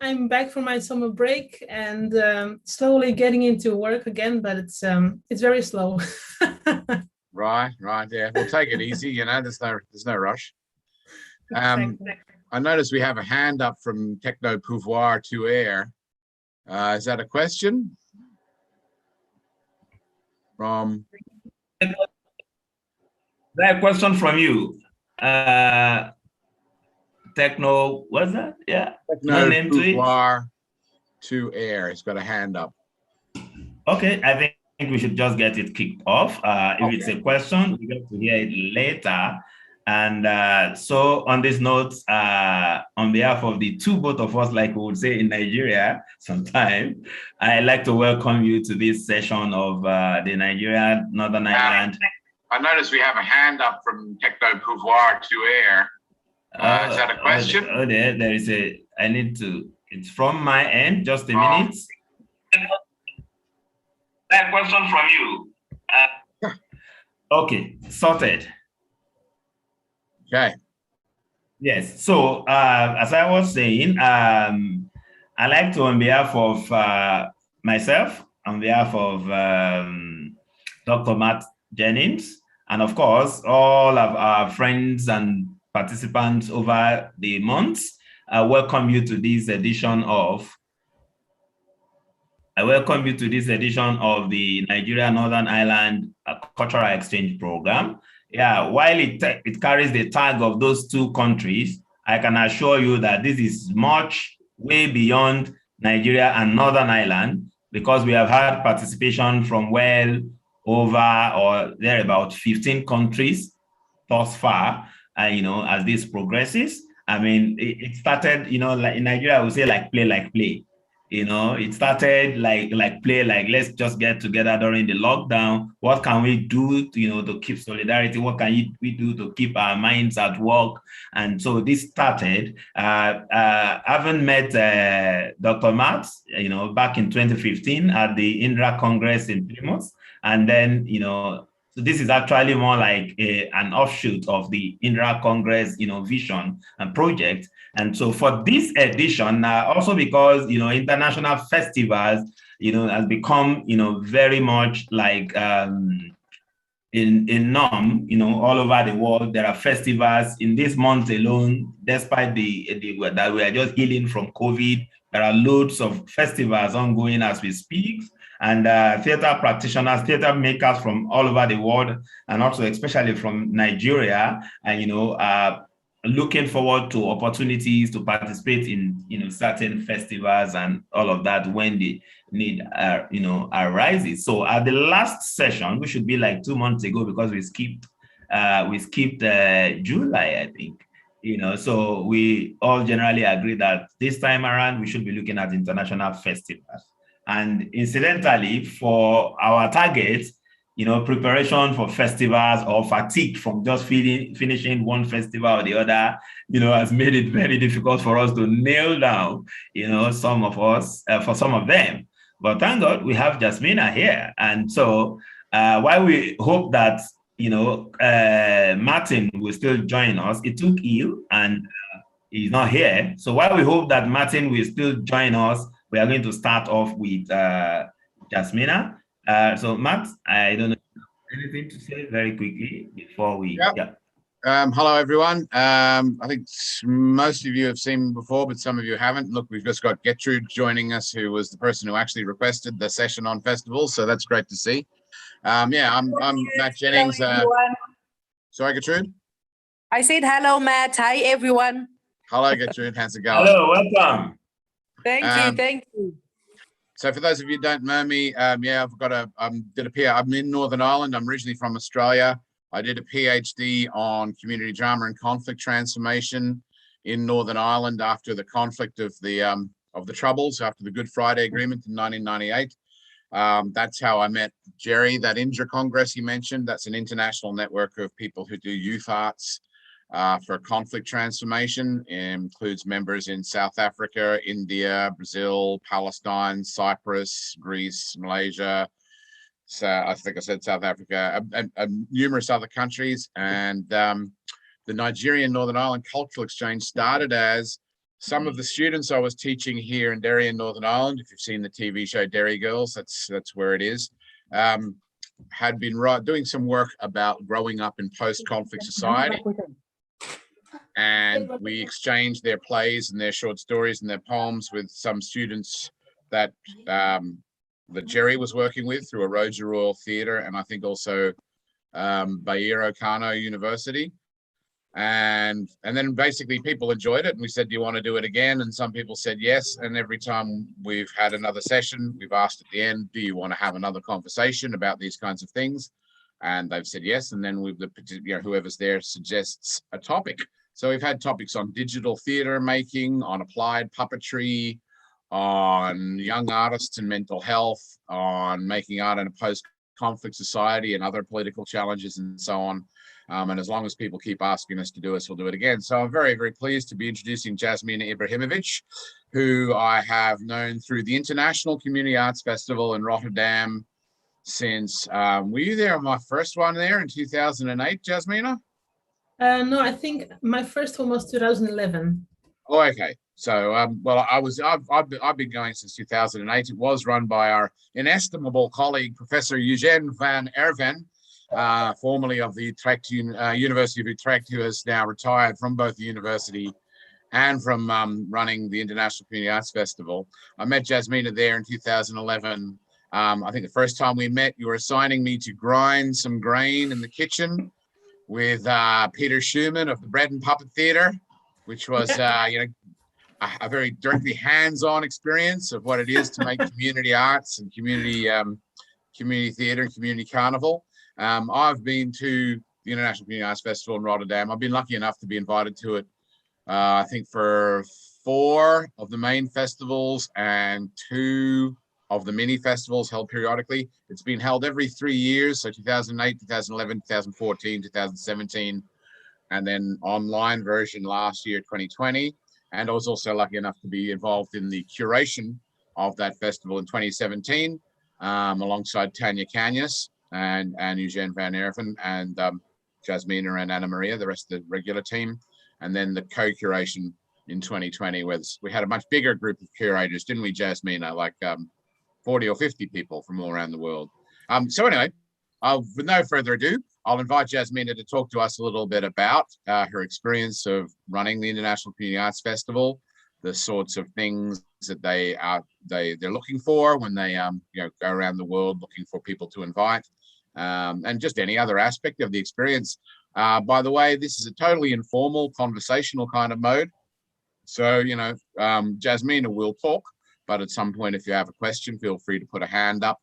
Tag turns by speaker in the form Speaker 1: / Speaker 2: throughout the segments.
Speaker 1: I'm back from my summer break and slowly getting into work again, but it's very slow.
Speaker 2: Right, yeah. We'll take it easy, you know, there's no rush.
Speaker 1: Exactly.
Speaker 2: I notice we have a hand up from Techno Pouvoir to Air. Is that a question? From
Speaker 3: that question from you. Techno, what's that? Yeah.
Speaker 2: Techno Pouvoir to Air. He's got a hand up.
Speaker 3: Okay, I think we should just get it kicked off. If it's a question, we get to hear it later. And so on this note, on behalf of the both of us, like we would say in Nigeria sometime, I'd like to welcome you to this session of the Nigeria Northern Ireland.
Speaker 2: I notice we have a hand up from Techno Pouvoir to Air. Is that a question?
Speaker 3: There is it's from my end, just a minute. That question from you. Okay, sorted.
Speaker 2: Okay.
Speaker 3: Yes. So as I was saying, I like to, on behalf of myself, on behalf of Dr. Matt Jennings, and of course, all of our friends and participants over the months, I welcome you to this edition of the Nigeria Northern Ireland Cultural Exchange Program. Yeah, while it carries the tag of those two countries, I can assure you that this is much way beyond Nigeria and Northern Ireland, because we have had participation from well over or there about 15 countries thus far. As this progresses, I mean, it started, like in Nigeria, I would say like play. It started like play, like let's just get together during the lockdown. What can we do to keep solidarity? What can we do to keep our minds at work? And so this started. Having met Dr. Matt, back in 2015 at the INRA Congress in Plymouth, and then so this is actually more like an offshoot of the INRA Congress, vision and project. And so for this edition, also because, international festivals, has become, very much like in norm, all over the world. There are festivals in this month alone, despite that we are just healing from COVID. There are loads of festivals ongoing as we speak. And theater practitioners, theater makers from all over the world, and also especially from Nigeria, and looking forward to opportunities to participate in certain festivals and all of that when the need arises. So at the last session, which should be like 2 months ago, because we skipped July, I think. So we all generally agree that this time around we should be looking at international festivals. And incidentally, for our targets, preparation for festivals or fatigue from just finishing one festival or the other, has made it very difficult for us to nail down, some of us, for some of them. But thank God we have Jasmina here. And so while we hope that, Martin will still join us, he took ill and he's not here. So while we hope that Martin will still join us, we are going to start off with Jasmina. So Matt, I don't know, anything to say very quickly before we...
Speaker 2: Yep. Hello, everyone. I think most of you have seen me before, but some of you haven't. Look, we've just got Gertrude joining us, who was the person who actually requested the session on festivals. So that's great to see. I'm Matt Jennings. Sorry, Gertrude?
Speaker 4: I said hello, Matt. Hi, everyone.
Speaker 2: Hello, Gertrude. How's it going?
Speaker 3: Hello, welcome.
Speaker 4: Thank you.
Speaker 2: So for those of you who don't know me, I've got did a PhD. I'm in Northern Ireland. I'm originally from Australia. I did a PhD on community drama and conflict transformation in Northern Ireland after the conflict of the Troubles, after the Good Friday Agreement in 1998. That's how I met Jerry. That INRA Congress you mentioned, that's an international network of people who do youth arts for conflict transformation. It includes members in South Africa, India, Brazil, Palestine, Cyprus, Greece, Malaysia. So I think I said South Africa, and numerous other countries. And the Nigerian Northern Ireland Cultural Exchange started as some of the students I was teaching here in Derry in Northern Ireland, if you've seen the TV show Derry Girls, that's where it is, had been doing some work about growing up in post-conflict society. And we exchanged their plays and their short stories and their poems with some students that Jerry was working with through Aroja Royal Theatre, and I think also Bairo Kano University. And then basically people enjoyed it, and we said, do you want to do it again? And some people said yes. And every time we've had another session, we've asked at the end, do you want to have another conversation about these kinds of things? And they've said yes. And then whoever's there suggests a topic. So we've had topics on digital theatre making, on applied puppetry, on young artists and mental health, on making art in a post-conflict society and other political challenges and so on. And as long as people keep asking us to do this, we'll do it again. So I'm very, very pleased to be introducing Jasmina Ibrahimovic, who I have known through the International Community Arts Festival in Rotterdam since, were you there on my first one there in 2008, Jasmina?
Speaker 1: No, I think my first one was 2011.
Speaker 2: Oh, okay. So, well, I've been going since 2008. It was run by our inestimable colleague, Professor Eugène van Erven, formerly of the Utrecht, University of Utrecht, who has now retired from both the university and from running the International Community Arts Festival. I met Jasmina there in 2011. I think the first time we met, you were assigning me to grind some grain in the kitchen with Peter Schumann of the Bread and Puppet Theatre, which was, a very directly hands-on experience of what it is to make community arts and community theatre and community carnival. I've been to the International Community Arts Festival in Rotterdam. I've been lucky enough to be invited to it, I think for 4 of the main festivals and 2 of the mini festivals held periodically. It's been held every 3 years, so 2008, 2011, 2014, 2017, and then online version last year, 2020. And I was also lucky enough to be involved in the curation of that festival in 2017, alongside Tanya Kanyas and Eugène van Erven and Jasmina and Anna Maria, the rest of the regular team. And then the co-curation in 2020, where we had a much bigger group of curators, didn't we, Jasmina? Like 40 or 50 people from all around the world. So anyway, with no further ado, I'll invite Jasmina to talk to us a little bit about her experience of running the International Community Arts Festival, the sorts of things that they're looking for when they go around the world looking for people to invite, and just any other aspect of the experience. By the way, this is a totally informal, conversational kind of mode. So Jasmina will talk, but at some point, if you have a question, feel free to put a hand up,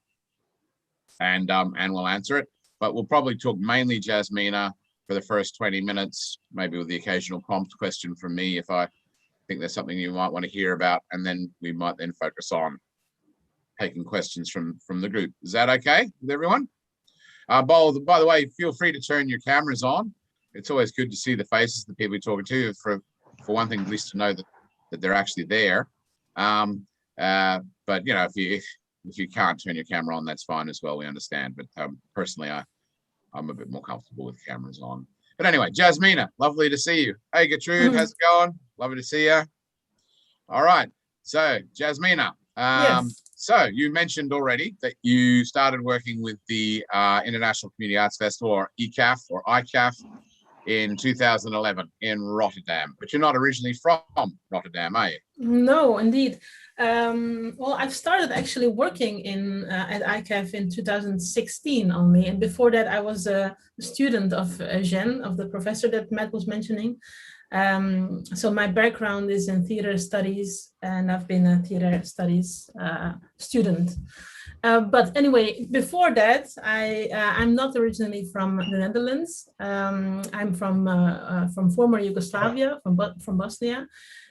Speaker 2: and we'll answer it. But we'll probably talk mainly Jasmina for the first 20 minutes, maybe with the occasional prompt question from me if I think there's something you might want to hear about, and then we might then focus on taking questions from the group. Is that okay with everyone? By the way, feel free to turn your cameras on. It's always good to see the faces of the people you're talking to, for one thing, at least to know that they're actually there. But if you can't turn your camera on, that's fine as well. We understand. But personally, I'm a bit more comfortable with cameras on. But anyway, Jasmina, lovely to see you. Hey, Gertrude, how's it going? Lovely to see you. All right. So, Jasmina,
Speaker 1: Yes.
Speaker 2: so you mentioned already that you started working with the International Community Arts Festival, or ICAF, in 2011 in Rotterdam. But you're not originally from Rotterdam, are you?
Speaker 1: No, indeed. Well, I've started actually working at ICAF in 2016 only, and before that I was a student of Eugène, of the professor that Matt was mentioning. So my background is in theater studies, and I've been a theater studies student. But anyway, before that, I'm not originally from the Netherlands. I'm from former Yugoslavia, from Bosnia.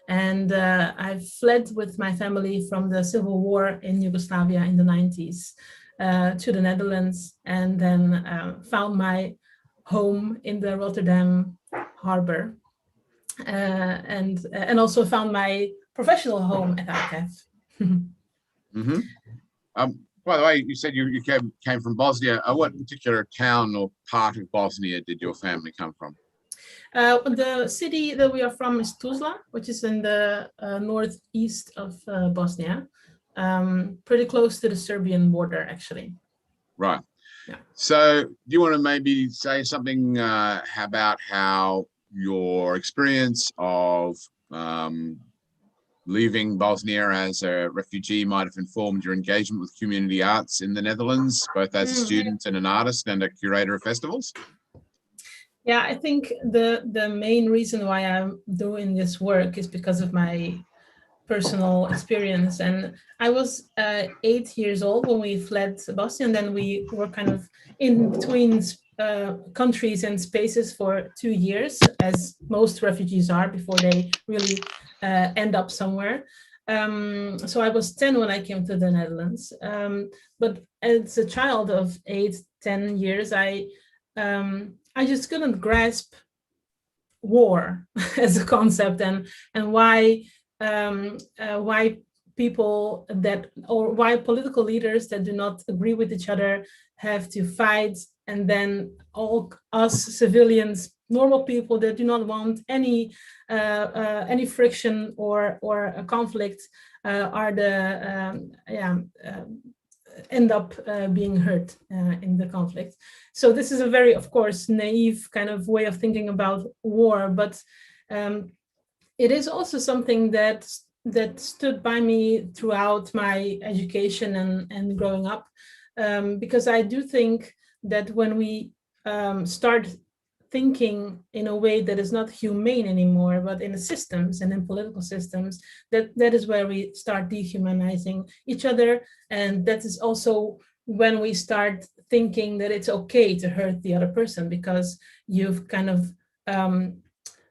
Speaker 1: And I fled with my family from the civil war in Yugoslavia in the 90s to the Netherlands, and then found my home in the Rotterdam harbor, and also found my professional home at ICAF.
Speaker 2: Mm-hmm. By the way, you said you came from Bosnia. What particular town or part of Bosnia did your family come from?
Speaker 1: The city that we are from is Tuzla, which is in the northeast of Bosnia, pretty close to the Serbian border, actually.
Speaker 2: Right.
Speaker 1: Yeah.
Speaker 2: So do you want to maybe say something about how your experience of leaving Bosnia as a refugee might have informed your engagement with community arts in the Netherlands, both as a student and an artist and a curator of festivals?
Speaker 1: Yeah, I think the main reason why I'm doing this work is because of my personal experience. And I was 8 years old when we fled Bosnia, and then we were kind of in between countries and spaces for 2 years, as most refugees are before they really end up somewhere. So I was 10 when I came to the Netherlands. But as a child of 8-10 years, I just couldn't grasp war as a concept, and why people that, or why political leaders that do not agree with each other have to fight, and then all us civilians, normal people that do not want any friction or a conflict are the end up being hurt in the conflict. So this is a very, of course, naive kind of way of thinking about war, but it is also something that stood by me throughout my education and growing up, because I do think that when we start thinking in a way that is not humane anymore, but in the systems and in political systems, that is where we start dehumanizing each other. And that is also when we start thinking that it's okay to hurt the other person, because you've kind of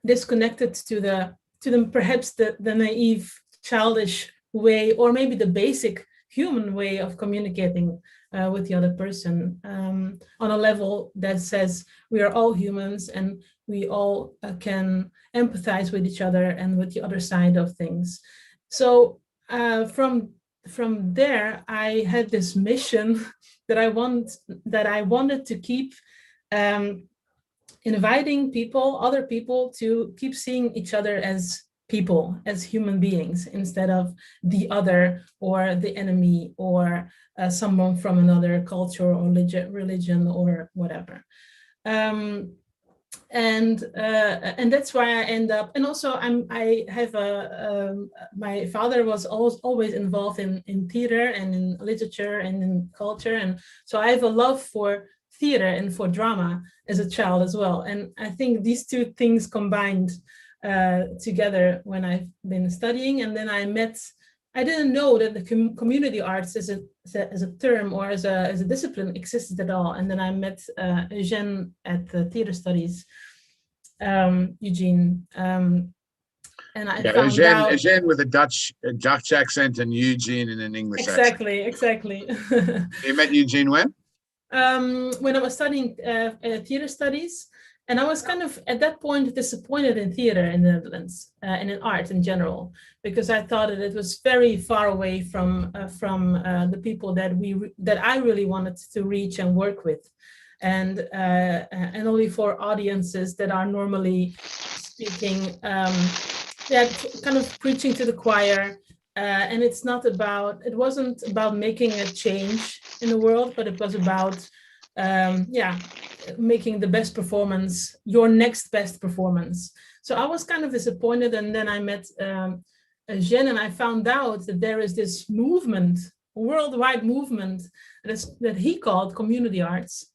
Speaker 1: disconnected to the perhaps the naive, childish way, or maybe the basic human way of communicating with the other person, on a level that says we are all humans and we all can empathize with each other and with the other side of things. So from there, I had this mission that I wanted to keep inviting other people to keep seeing each other as people, as human beings, instead of the other or the enemy or someone from another culture or religion or whatever. And that's why I end up, and also I have my father was always involved in theater and in literature and in culture, and so I have a love for theater and for drama as a child as well. And I think these two things combined together when I've been studying. And then I didn't know that the community arts as a term or as a discipline existed at all. And then I met Eugene at the theater studies, Eugene. And I found out
Speaker 2: Eugene with a Dutch accent and Eugene in an English accent.
Speaker 1: Exactly.
Speaker 2: You met Eugene when?
Speaker 1: When I was studying theater studies. And I was kind of, at that point, disappointed in theater in the Netherlands and in art in general, because I thought that it was very far away from the people that I really wanted to reach and work with, and only for audiences that are normally speaking, kind of preaching to the choir. And it wasn't about making a change in the world, but it was about making the best performance, your next best performance. So I was kind of disappointed, and then I met Jen, and I found out that there is this movement, a worldwide movement that he called community arts,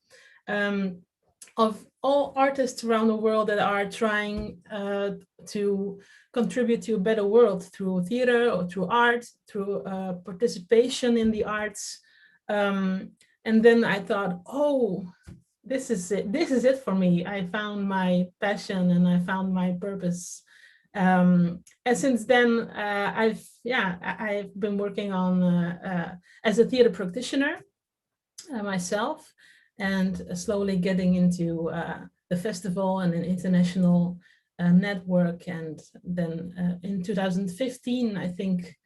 Speaker 1: of all artists around the world that are trying to contribute to a better world through theater or through art, through participation in the arts. And then I thought, oh, this is it for me. I found my passion and I found my purpose. And since then, I've been working on as a theater practitioner myself, and slowly getting into the festival and an international network. And then in 2015, I think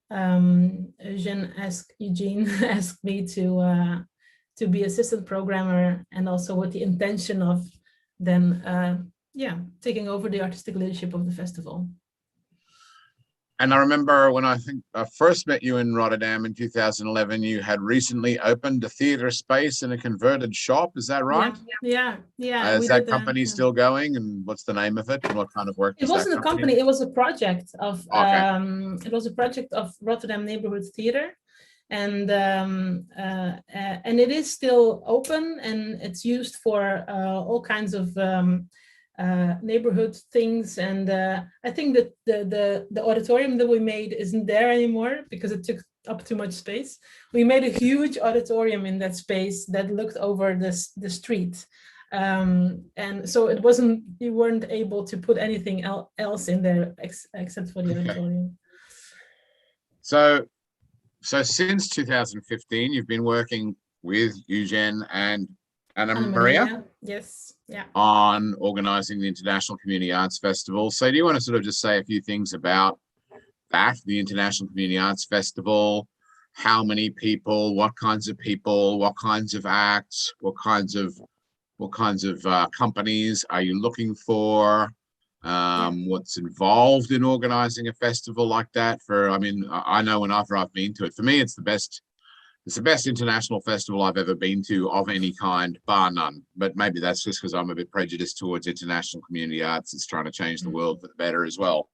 Speaker 1: Eugene asked me to be assistant programmer, and also with the intention of then taking over the artistic leadership of the festival.
Speaker 2: And I remember when I think I first met you in Rotterdam in 2011, you had recently opened a theatre space in a converted shop. Is that right?
Speaker 1: Yeah.
Speaker 2: Is that company still going? And what's the name of it? And what kind of work?
Speaker 1: It wasn't a company. It was a project of. It was a project of Rotterdam Neighborhood Theatre, and it is still open, and it's used for all kinds of. Neighborhood things, and I think that the auditorium that we made isn't there anymore because it took up too much space. We made a huge auditorium in that space that looked over the street, and so it wasn't, you weren't able to put anything else in there except for the auditorium.
Speaker 2: So since 2015, you've been working with Eugene and Anna Maria?
Speaker 1: Yes. Yeah.
Speaker 2: On organizing the International Community Arts Festival. So do you want to sort of just say a few things about that, the International Community Arts Festival, how many people, what kinds of acts, what kinds of companies are you looking for? What's involved in organizing a festival like that? I know whenever I've been to it, for me, it's the best international festival I've ever been to of any kind, bar none. But maybe that's just because I'm a bit prejudiced towards international community arts. It's trying to change the world for the better as well.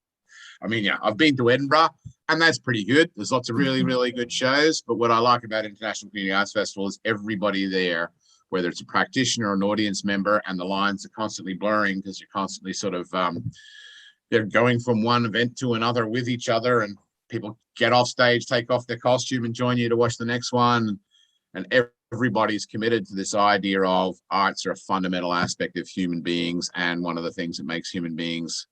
Speaker 2: I've been to Edinburgh, and that's pretty good. There's lots of really, really good shows. But what I like about International Community Arts Festival is everybody there, whether it's a practitioner or an audience member, and the lines are constantly blurring because you're constantly sort of, they're going from one event to another with each other, and people get off stage, take off their costume and join you to watch the next one. And everybody's committed to this idea of arts are a fundamental aspect of human beings and one of the things that makes human beings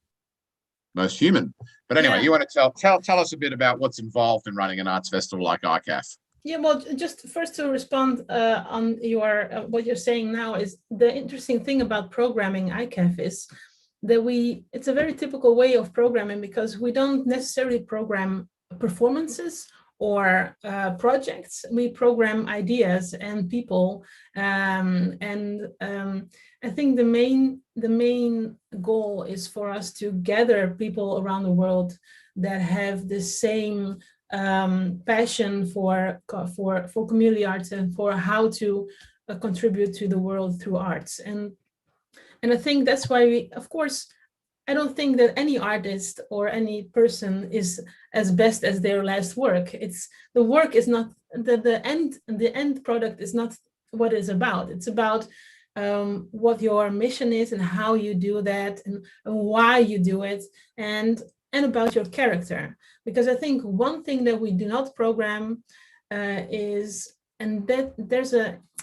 Speaker 2: most human. But anyway, you want to tell us a bit about what's involved in running an arts festival like ICAF?
Speaker 1: Yeah, well, just first to respond on your what you're saying now is the interesting thing about programming ICAF is that it's a very typical way of programming because we don't necessarily program performances or projects. We program ideas and people, and I think the main goal is for us to gather people around the world that have the same passion for community arts and for how to contribute to the world through arts. And I think that's why of course, I don't think that any artist or any person is as best as their last work. The work is not the end product is not what it's about. It's about what your mission is and how you do that and why you do it and about your character. Because I think one thing that we do not program is, and that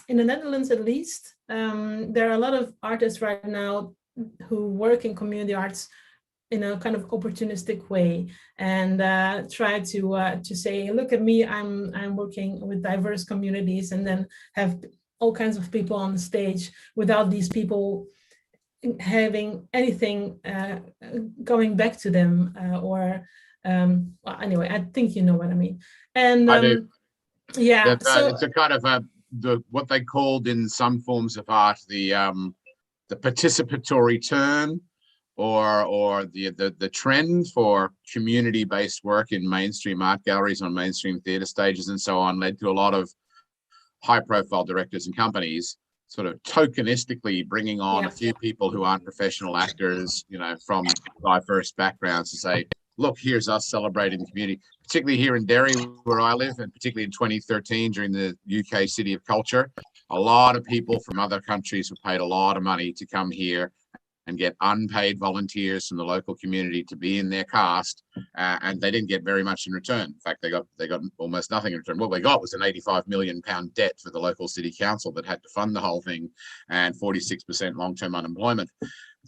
Speaker 1: in the Netherlands at least, there are a lot of artists right now who work in community arts in a kind of opportunistic way and try to say, look at me, I'm working with diverse communities, and then have all kinds of people on the stage without these people having anything going back to them well, anyway, I think you know what I mean. And
Speaker 2: I do.
Speaker 1: Yeah, so
Speaker 2: it's a kind of what they called in some forms of art the participatory turn, or the trend for community-based work in mainstream art galleries on mainstream theatre stages and so on led to a lot of high-profile directors and companies sort of tokenistically bringing on a few people who aren't professional actors, from diverse backgrounds, to say, look, here's us celebrating the community, particularly here in Derry, where I live, and particularly in 2013 during the UK City of Culture. A lot of people from other countries were paid a lot of money to come here and get unpaid volunteers from the local community to be in their cast, and they didn't get very much in return. In fact, they got almost nothing in return. What they got was an £85 million debt for the local city council that had to fund the whole thing, and 46% long-term unemployment.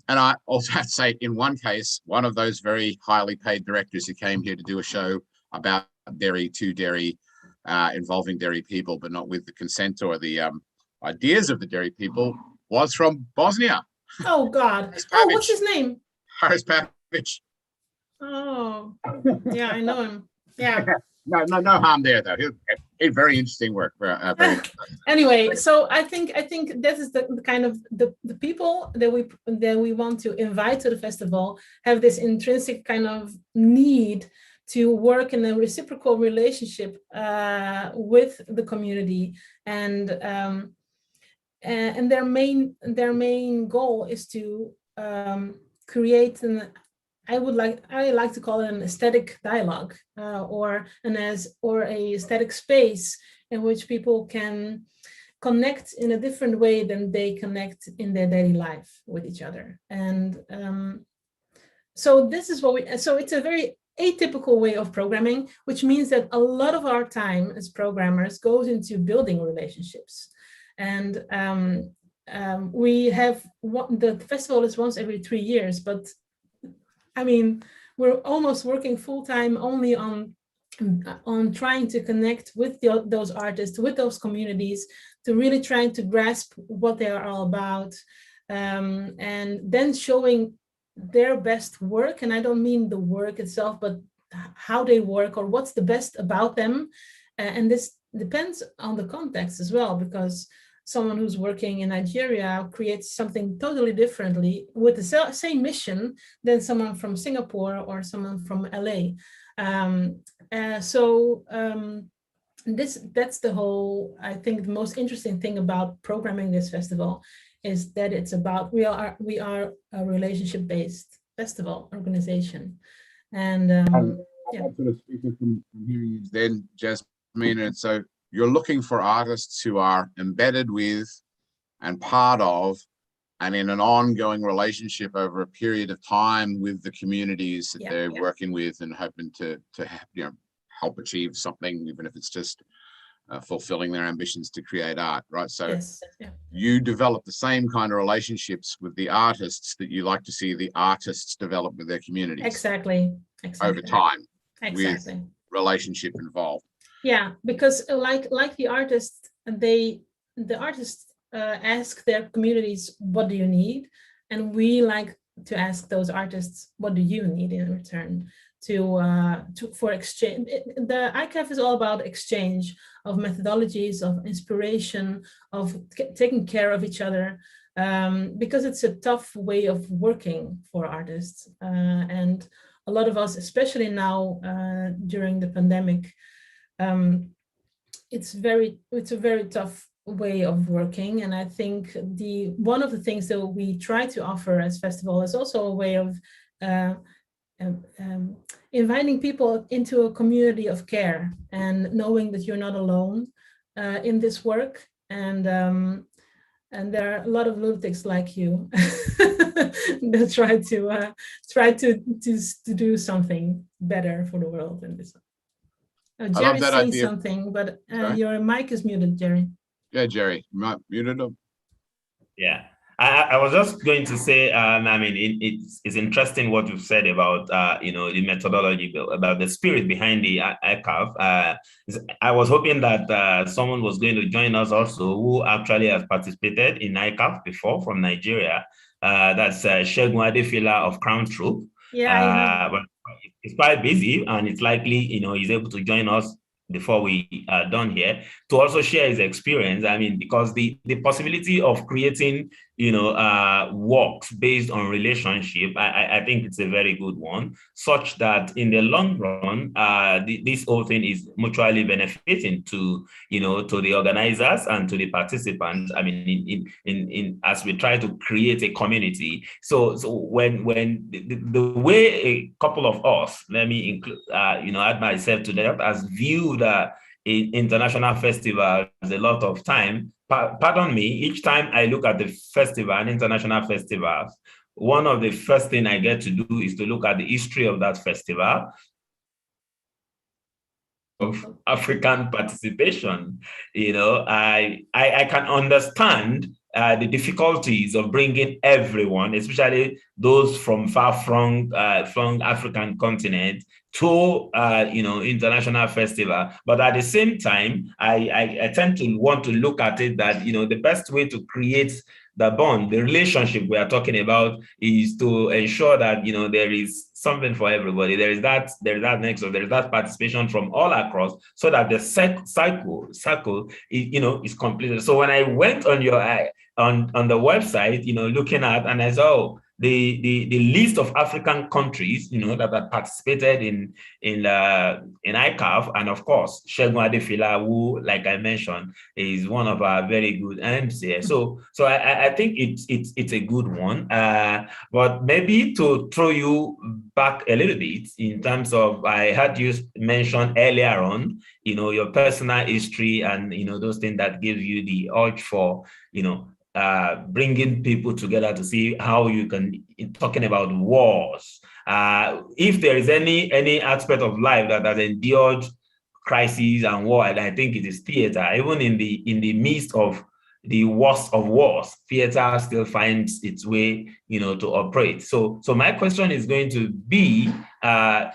Speaker 2: And I also have to say, in one case, one of those very highly paid directors who came here to do a show about Derry to Derry, involving Derry people, but not with the consent or the ideas of the Derry people, was from Bosnia.
Speaker 1: Oh God! Oh, what's his name?
Speaker 2: Haris Pavic.
Speaker 1: Oh, yeah, I know him. Yeah.
Speaker 2: No harm there though. Very interesting work. Very
Speaker 1: Anyway, so I think this is the kind of the people that we want to invite to the festival have this intrinsic kind of need to work in a reciprocal relationship with the community, and their main goal is to create an, I like to call it an aesthetic dialogue, or a aesthetic space in which people can connect in a different way than they connect in their daily life with each other. And so this is so it's a very atypical way of programming, which means that a lot of our time as programmers goes into building relationships. And we have the festival is once every 3 years, but I mean, we're almost working full time only on trying to connect with those artists, with those communities, to really trying to grasp what they are all about, and then showing their best work. And I don't mean the work itself, but how they work or what's the best about them. And this depends on the context as well, because someone who's working in Nigeria creates something totally differently with the same mission than someone from Singapore or someone from LA. That's the whole, I think the most interesting thing about programming this festival is that it's about, we are a relationship-based festival organization. And yeah.
Speaker 2: I'm sort of speaking from hearing you then, Jasmina, and so you're looking for artists who are embedded with and part of and in an ongoing relationship over a period of time with the communities that they're working with, and hoping to help achieve something, even if it's just fulfilling their ambitions to create art, right? So you develop the same kind of relationships with the artists that you like to see the artists develop with their communities.
Speaker 1: Exactly.
Speaker 2: Over time.
Speaker 1: Exactly.
Speaker 2: With relationship involved.
Speaker 1: Yeah, because like the artists, the artists ask their communities, what do you need? And we like to ask those artists, what do you need in return for exchange? The ICAF is all about exchange of methodologies, of inspiration, of taking care of each other, because it's a tough way of working for artists. And a lot of us, especially now during the pandemic, it's a very tough way of working. And I think one of the things that we try to offer as festival is also a way of inviting people into a community of care and knowing that you're not alone in this work. And there are a lot of lunatics like you that try to do something better for the world in this. Oh, Jerry's saying something, but your mic is muted, Jerry.
Speaker 2: Yeah, Jerry, you muted him.
Speaker 3: Yeah, I was just going to say, I mean, it's interesting what you've said about, the methodology, about the spirit behind the ICAF. I was hoping that someone was going to join us also who actually has participated in ICAF before from Nigeria. That's Shegun Adefila of Crown Troop.
Speaker 1: Yeah,
Speaker 3: but it's quite busy, and it's likely, he's able to join us before we are done here to also share his experience. I mean, because the possibility of creating, works based on relationship, I think it's a very good one, such that in the long run, this whole thing is mutually benefiting to, to the organizers and to the participants. I mean, in as we try to create a community. So when the way a couple of us, let me include, add myself to that, as viewed in international festivals a lot of time. Pardon me, each time I look at the festival and international festivals, one of the first things I get to do is to look at the history of that festival, of African participation. I can understand the difficulties of bringing everyone, especially those from far-flung African continent, to international festival. But at the same time, I tend to want to look at it that the best way to create the bond, the relationship we are talking about, is to ensure that there is something for everybody. There's that nexus, there's that participation from all across, so that the circle is completed. So when I went on your on the website, looking at, and I saw the list of African countries, that have participated in ICAF, and of course, Segun Adefila, who, like I mentioned, is one of our very good MCs here. So I think it's a good one. But maybe to throw you back a little bit in terms of, I heard you mention earlier on, your personal history and those things that give you the urge for bringing people together to see how you can, talking about wars. If there is any aspect of life that has endured crises and war, I think it is theater. Even in the midst of the worst of wars, theater still finds its way, to operate. So my question is going to be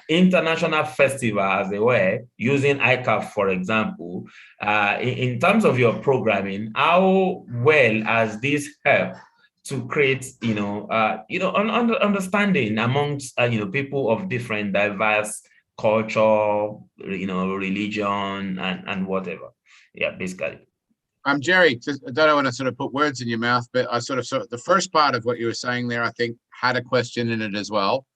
Speaker 3: international festival, as they were, using ICAF, for example. In terms of your programming, how well has this helped to create, understanding amongst, people of different diverse culture, religion, and whatever. Yeah, basically.
Speaker 2: Jerry, I don't want to sort of put words in your mouth, but I sort of the first part of what you were saying there, I think, had a question in it as well.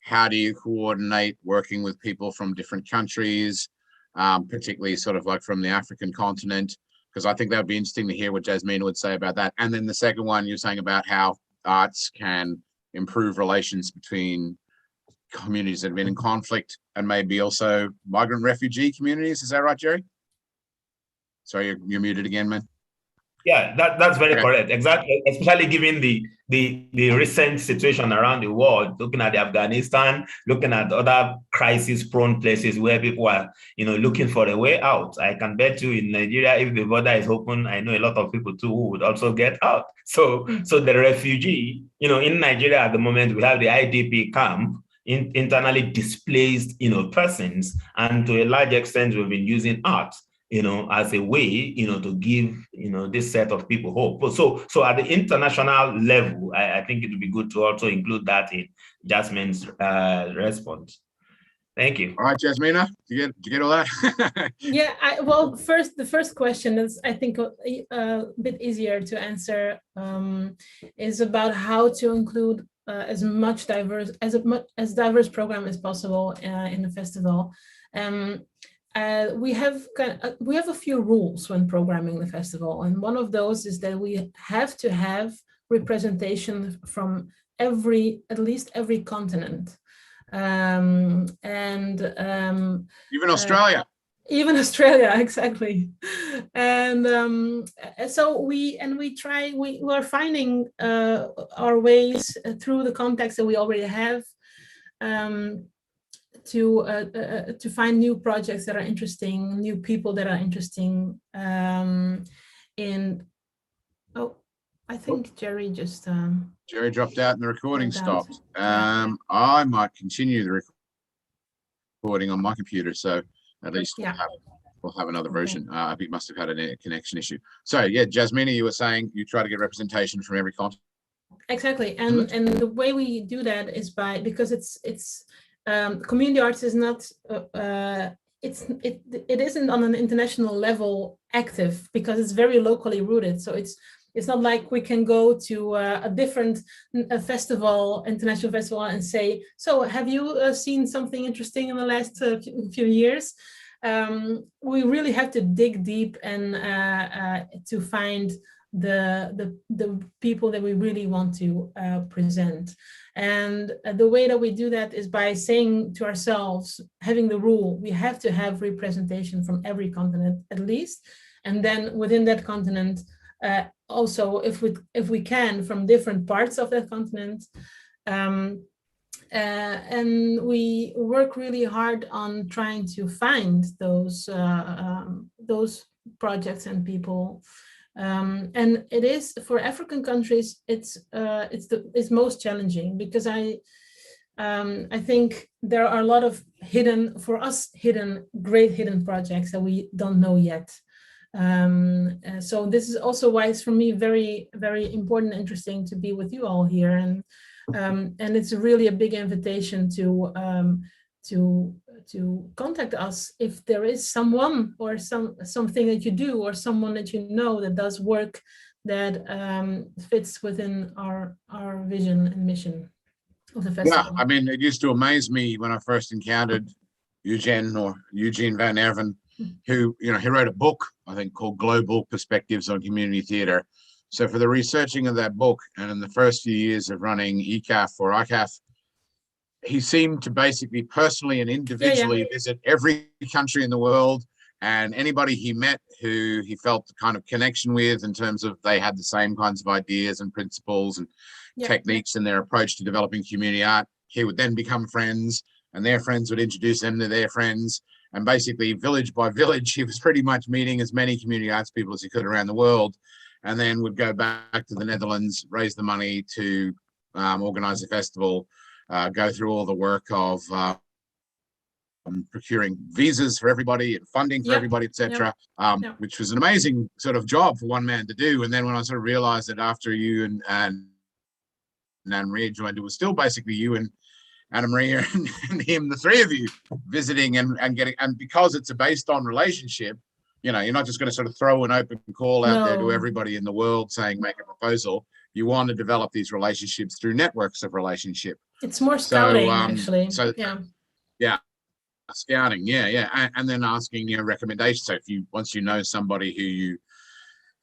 Speaker 2: How do you coordinate working with people from different countries, particularly sort of like from the African continent? Because I think that would be interesting to hear what Jasmina would say about that. And then the second one, you're saying about how arts can improve relations between communities that have been in conflict and maybe also migrant refugee communities. Is that right, Jerry? Sorry, you're muted again, man.
Speaker 3: Yeah, that's very correct. Exactly, especially given the recent situation around the world, looking at Afghanistan, looking at other crisis-prone places where people are, looking for a way out. I can bet you in Nigeria, if the border is open, I know a lot of people too who would also get out. So the refugee, in Nigeria at the moment, we have the IDP camp, internally displaced, persons, and to a large extent, we've been using art, as a way, to give, this set of people hope. So at the international level, I think it would be good to also include that in Jasmine's response. Thank you.
Speaker 2: All right, Jasmina, did you get all that?
Speaker 1: Yeah, the first question is, I think, a bit easier to answer, is about how to include as diverse program as possible in the festival. We have a few rules when programming the festival, and one of those is that we have to have representation from at least every continent, and
Speaker 2: even Australia.
Speaker 1: Even Australia, exactly. And so we are finding our ways through the contacts that we already have, to find new projects that are interesting, new people that are interesting. I think Jerry just
Speaker 2: Jerry dropped out and the recording stopped. I might continue the recording on my computer, so at least we'll have another version. I think must have had a connection issue. So yeah, Jasmina, you were saying you try to get representation from every continent.
Speaker 1: Exactly, and the way we do that is because it's community arts is not it isn't on an international level active, because it's very locally rooted. So it's not like we can go to a different festival, international festival, and say, so have you seen something interesting in the last few years? We really have to dig deep and to find the people that we really want to present. And the way that we do that is by saying to ourselves, having the rule, we have to have representation from every continent at least, and then within that continent, also if we can, from different parts of that continent. And we work really hard on trying to find those projects and people. And it is, for African countries, it's most challenging, because I think there are a lot of great hidden projects that we don't know yet. So this is also why it's for me very, very important and interesting to be with you all here. And And it's really a big invitation to contact us if there is someone or something that you do or someone that you know that does work that fits within our vision and mission of the festival.
Speaker 2: Yeah, I mean, it used to amaze me when I first encountered Eugene Van Erven, who, you know, he wrote a book, I think, called Global Perspectives on Community Theatre. So for the researching of that book, and in the first few years of running ECAF or ICAF, he seemed to basically personally and individually visit every country in the world, and anybody he met who he felt the kind of connection with in terms of they had the same kinds of ideas and principles and techniques in their approach to developing community art, he would then become friends, and their friends would introduce them to their friends. And basically, village by village, he was pretty much meeting as many community arts people as he could around the world, and then would go back to the Netherlands, raise the money to organize a festival, go through all the work of procuring visas for everybody and funding for everybody, etc., which was an amazing sort of job for one man to do. And then when I sort of realized that after you and Anna-Maria joined, it was still basically you and Anna-Maria and him, the three of you visiting and getting, and because it's based on relationship, you know, you're not just going to sort of throw an open call out there to everybody in the world saying, make a proposal. You want to develop these relationships through networks of relationship.
Speaker 1: It's more scouting, actually.
Speaker 2: Scouting, and then asking, you know, recommendations. So if you, once you know somebody who you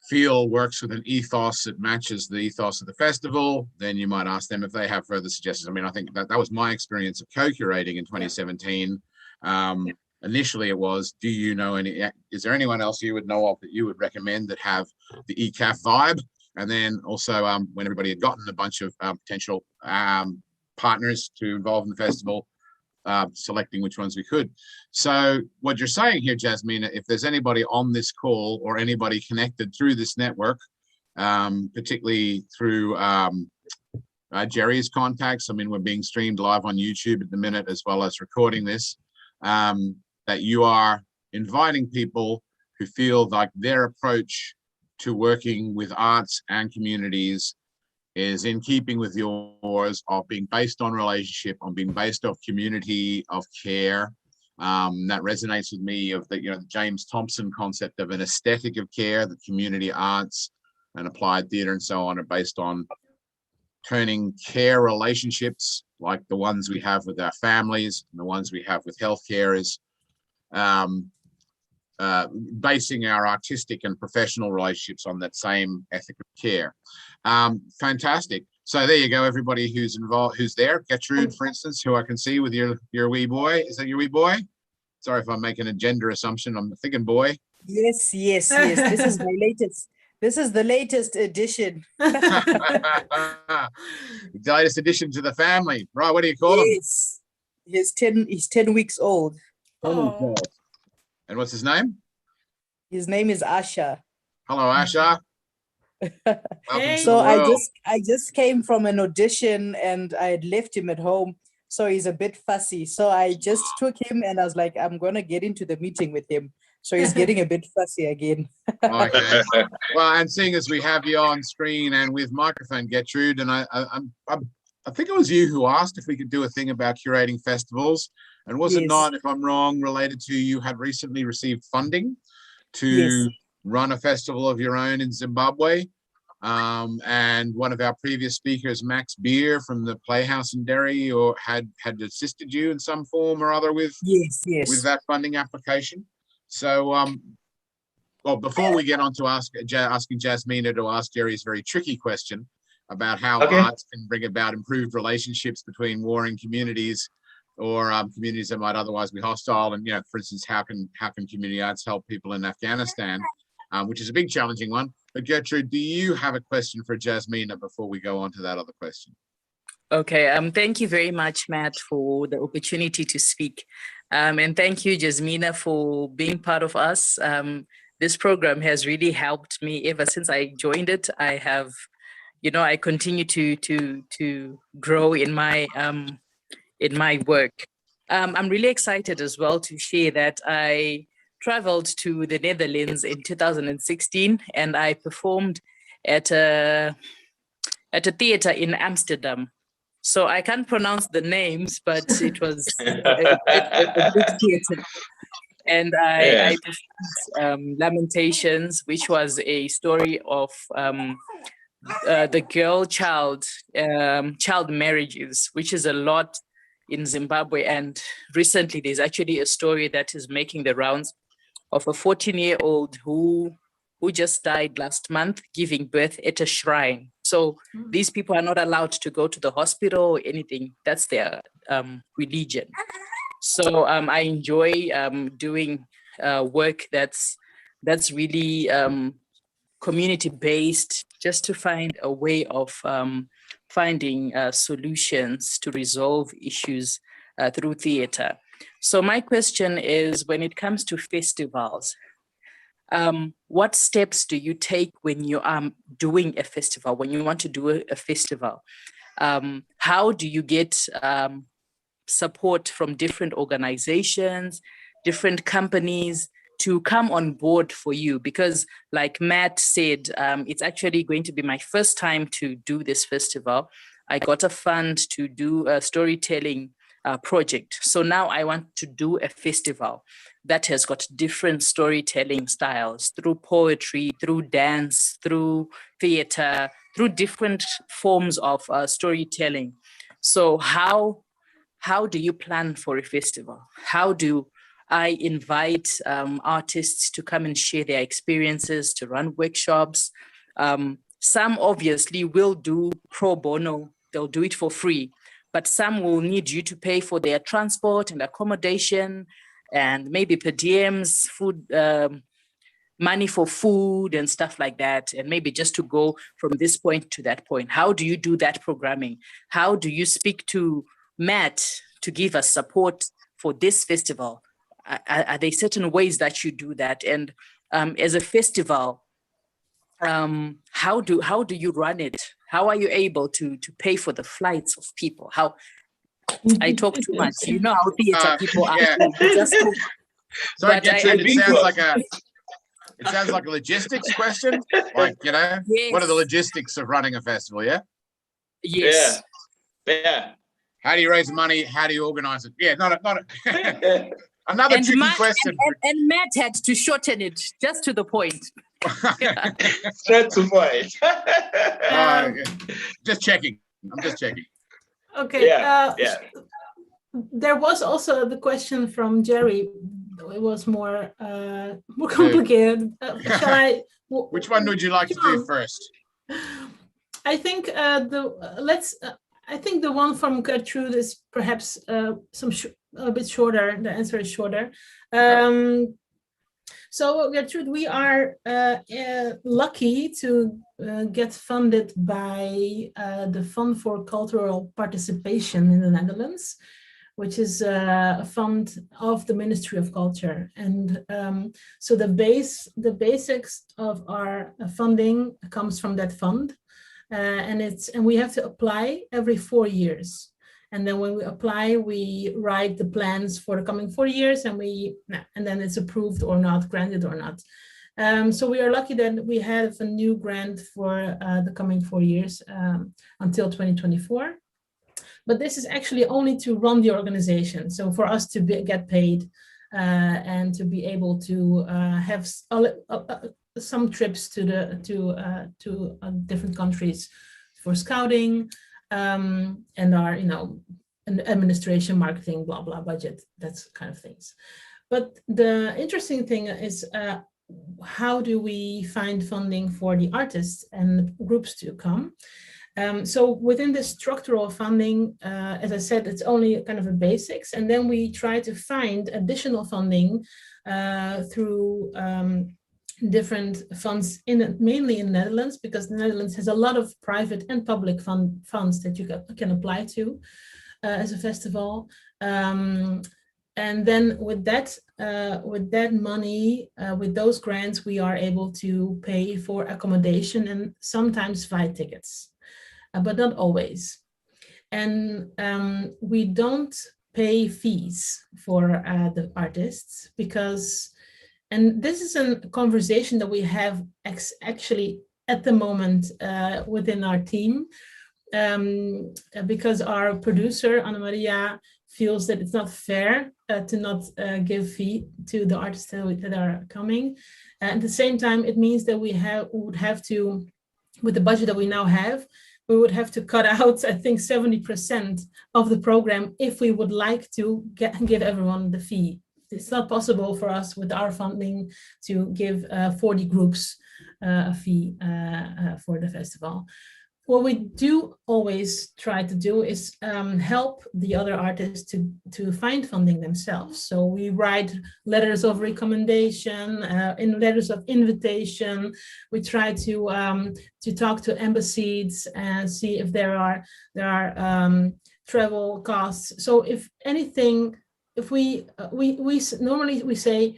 Speaker 2: feel works with an ethos that matches the ethos of the festival, then you might ask them if they have further suggestions. I mean, I think that was my experience of co-curating in 2017. Initially it was, do you know is there anyone else you would know of that you would recommend that have the ECAF vibe? And then also when everybody had gotten a bunch of potential partners to involve in the festival, selecting which ones we could. So what you're saying here, Jasmina, if there's anybody on this call or anybody connected through this network, particularly through Jerry's contacts, I mean, we're being streamed live on YouTube at the minute, as well as recording this, that you are inviting people who feel like their approach to working with arts and communities is in keeping with yours, of being based on relationship, on being based off community of care. That resonates with me, of the, you know, the James Thompson concept of an aesthetic of care, the community arts and applied theatre and so on are based on turning care relationships like the ones we have with our families and the ones we have with health carers, basing our artistic and professional relationships on that same ethic of care. Fantastic. So there you go, everybody who's involved, who's there. Gertrude, for instance, who I can see with your wee boy. Is that your wee boy? Sorry if I'm making a gender assumption. I'm thinking boy.
Speaker 4: Yes. This is my latest. This is the latest addition.
Speaker 2: The latest addition to the family. Right, what do you call him?
Speaker 4: He's 10 weeks old.
Speaker 1: Oh.
Speaker 2: And what's his name?
Speaker 4: His name is Asha.
Speaker 2: Hello, Asha.
Speaker 1: Hey.
Speaker 4: So I just came from an audition and I had left him at home. So he's a bit fussy. So I just took him and I was like, I'm going to get into the meeting with him. So he's getting a bit fussy again.
Speaker 2: Okay. Well, and seeing as we have you on screen and with microphone, Gertrude, and I think it was you who asked if we could do a thing about curating festivals. And was it not, if I'm wrong, related to you had recently received funding to run a festival of your own in Zimbabwe? And one of our previous speakers, Max Beer from the Playhouse in Derry, or had assisted you in some form or other with with that funding application. So, well, before we get on to asking Jasmina to ask Jerry's very tricky question about how arts can bring about improved relationships between warring communities or communities that might otherwise be hostile, and, you know, for instance, how can community arts help people in Afghanistan, which is a big challenging one. But Gertrude, do you have a question for Jasmina before we go on to that other question?
Speaker 5: Okay, thank you very much, Matt, for the opportunity to speak. And thank you, Jasmina, for being part of us. This program has really helped me ever since I joined it. I have, you know, I continue to grow in my work. I'm really excited as well to share that I traveled to the Netherlands in 2016 and I performed at a theater in Amsterdam. So I can't pronounce the names, but it was a big theater. And I performed Lamentations, which was a story of the child marriages, which is a lot in Zimbabwe. And recently there's actually a story that is making the rounds of a 14-year-old who just died last month giving birth at a shrine. So these people are not allowed to go to the hospital or anything. That's their religion. So I enjoy doing work that's really community-based, just to find a way of finding solutions to resolve issues through theater. So my question is, when it comes to festivals, what steps do you take when you are doing a festival, when you want to do a festival? How do you get support from different organizations, different companies to come on board for you? Because like Matt said, it's actually going to be my first time to do this festival. I got a fund to do a storytelling project. So now I want to do a festival that has got different storytelling styles, through poetry, through dance, through theater, through different forms of storytelling. So how do you plan for a festival? How do I invite artists to come and share their experiences, to run workshops? Some obviously will do pro bono, they'll do it for free, but some will need you to pay for their transport and accommodation and maybe per diems, food, money for food and stuff like that, and maybe just to go from this point to that point. How do you do that programming? How do you speak to Matt to give us support for this festival? Are there certain ways that you do that? And as a festival, how do you run it? How are you able to pay for the flights of people? How I talk too much. You know how theater people are. Just
Speaker 2: sorry, Gertrude, it sounds like a logistics question. Like, yes. What are the logistics of running a festival? Yeah.
Speaker 5: Yes.
Speaker 6: Yeah.
Speaker 2: How do you raise the money? How do you organize it? Yeah, not another tricky question.
Speaker 5: And Matt had to shorten it just to the point.
Speaker 6: Straight to point.
Speaker 2: Just checking. I'm just checking.
Speaker 1: Okay. There was also the question from Jerry. It was more complicated. Shall I?
Speaker 2: Which one would you like to do first?
Speaker 1: I think I think the one from Gertrude is perhaps a bit shorter. The answer is shorter. So Gertrude, we are lucky to get funded by the Fund for Cultural Participation in the Netherlands, which is a fund of the Ministry of Culture. And so the basics of our funding comes from that fund. And we have to apply every 4 years. And then when we apply, we write the plans for the coming 4 years, and then it's approved or not, granted or not. So we are lucky that we have a new grant for the coming 4 years until 2024. But this is actually only to run the organization. So for us to get paid and to be able to have some trips to different countries for scouting and our, administration, marketing, blah, blah, budget, that's kind of things. But the interesting thing is how do we find funding for the artists and groups to come? So within the structural funding, as I said, it's only kind of a basics. And then we try to find additional funding through different funds, mainly in the Netherlands, because the Netherlands has a lot of private and public funds that you can apply to as a festival. And then with that money, with those grants, we are able to pay for accommodation and sometimes flight tickets. But not always. And we don't pay fees for the artists because, and this is a conversation that we have actually at the moment within our team. because our producer, Anna Maria, feels that it's not fair to not give fee to the artists that are coming. At the same time, it means that we would have to, with the budget that we now have, we would have to cut out, I think, 70% of the program if we would like to give everyone the fee. It's not possible for us with our funding to give 40 groups a fee for the festival. What we do always try to do is help the other artists to find funding themselves. So we write letters of recommendation, in letters of invitation. We try to talk to embassies and see if there are travel costs. So if anything, if we normally we say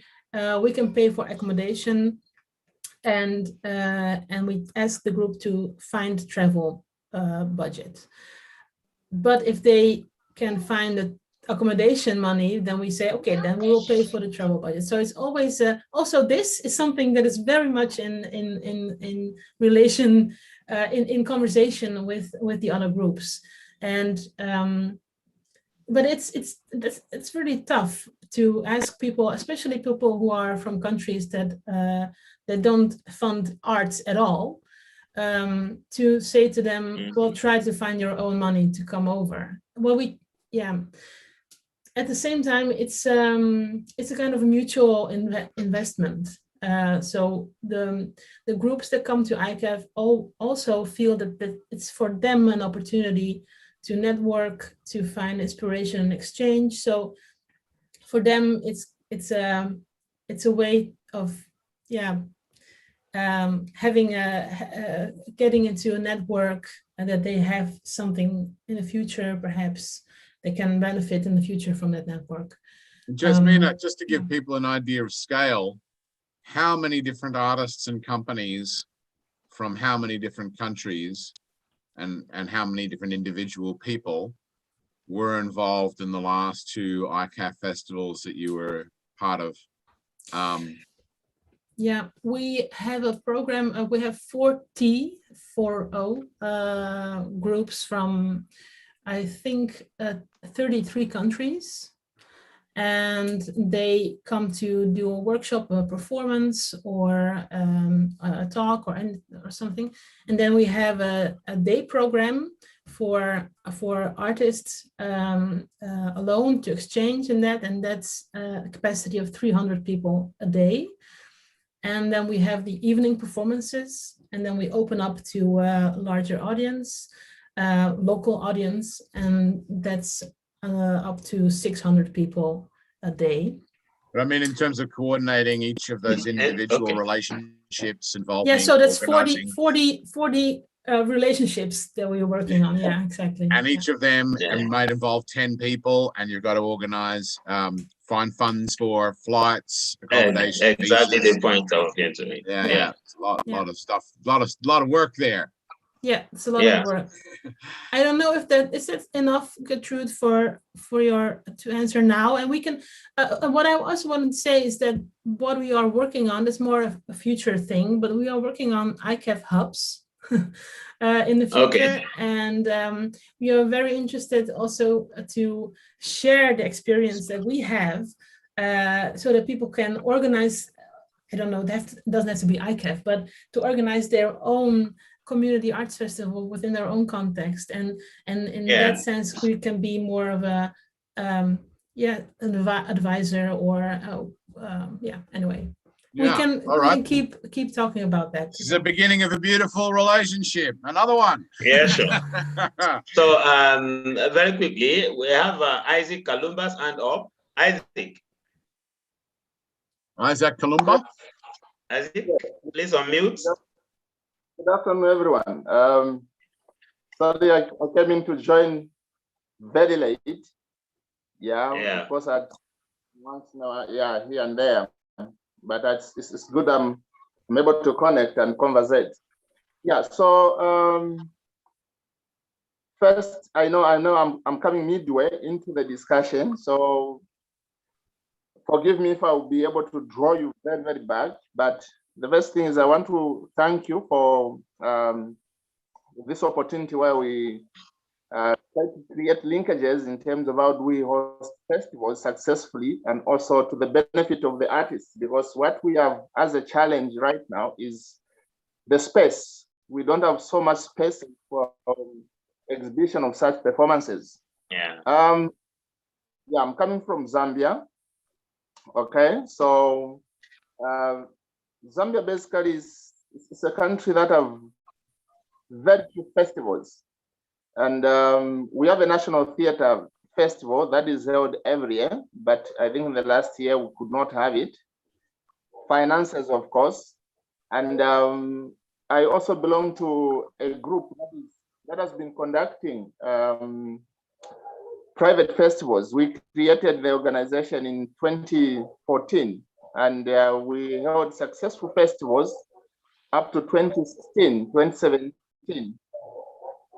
Speaker 1: we can pay for accommodation, and we ask the group to find travel budget. But if they can find the accommodation money, then we say, okay, then we will pay for the travel budget. So it's always also this is something that is very much in relation in conversation with the other groups, and but it's really tough to ask people, especially people who are from countries that don't fund arts at all, to say to them, well, try to find your own money to come over. Well, at the same time, it's a kind of a mutual investment. So the groups that come to ICAF also feel that it's for them an opportunity to network, to find inspiration and exchange. So for them, it's a way of having getting into a network, and that they have something in the future, perhaps they can benefit in the future from that network.
Speaker 2: Jasmina, just to give people an idea of scale, how many different artists and companies from how many different countries and how many different individual people were involved in the last two ICAF festivals that you were part of?
Speaker 1: Yeah, we have a program, we have 40 groups from, I think, 33 countries. And they come to do a workshop, a performance, or a talk, or something. And then we have a day program for artists alone to exchange in that, and that's a capacity of 300 people a day. And then we have the evening performances, and then we open up to a larger audience, local audience, and that's up to 600 people a day.
Speaker 2: But I mean, in terms of coordinating each of those individual relationships involving.
Speaker 1: Yeah, so that's 40 relationships that we were working on. Yeah, exactly.
Speaker 2: And each of them might involve 10 people, and you've got to organize, find funds for flights, accommodation.
Speaker 6: Exactly the point I was going to make.
Speaker 2: Yeah. It's a lot of stuff, a lot of work there.
Speaker 1: Yeah, it's a lot of work. I don't know if that is it enough, Gertrude, for your to answer now. And we can. What I also want to say is that what we are working on is more of a future thing, but we are working on ICAF hubs in the future, and we are very interested also to share the experience that we have, so that people can organize. I don't know, that doesn't have to be ICAF, but to organize their own community arts festival within their own context, and in that sense we can be more of a an advisor, or anyway, we can keep talking about that.
Speaker 2: This is the beginning of a beautiful relationship. Another one.
Speaker 6: Yeah, sure. So very quickly, we have Isaac Kalumba's hand up.
Speaker 2: Isaac Kalumba.
Speaker 6: Isaac, please unmute.
Speaker 7: Good afternoon, everyone. Sorry, I came in to join very late. Of course, once now, here and there. But it's good I'm able to connect and conversate. Yeah, so first, I know I'm coming midway into the discussion, so forgive me if I will be able to draw you very, very back, but the first thing is I want to thank you for this opportunity where we try to create linkages in terms of how do we host festivals successfully and also to the benefit of the artists, because what we have as a challenge right now is the space. We don't have so much space for exhibition of such performances.
Speaker 6: Yeah.
Speaker 7: Yeah, I'm coming from Zambia. Okay, so Zambia basically is a country that have very few festivals. And we have a national theater festival that is held every year, but I think in the last year we could not have it. Finances, of course. And I also belong to a group that has been conducting private festivals. We created the organization in 2014, and we held successful festivals up to 2016, 2017.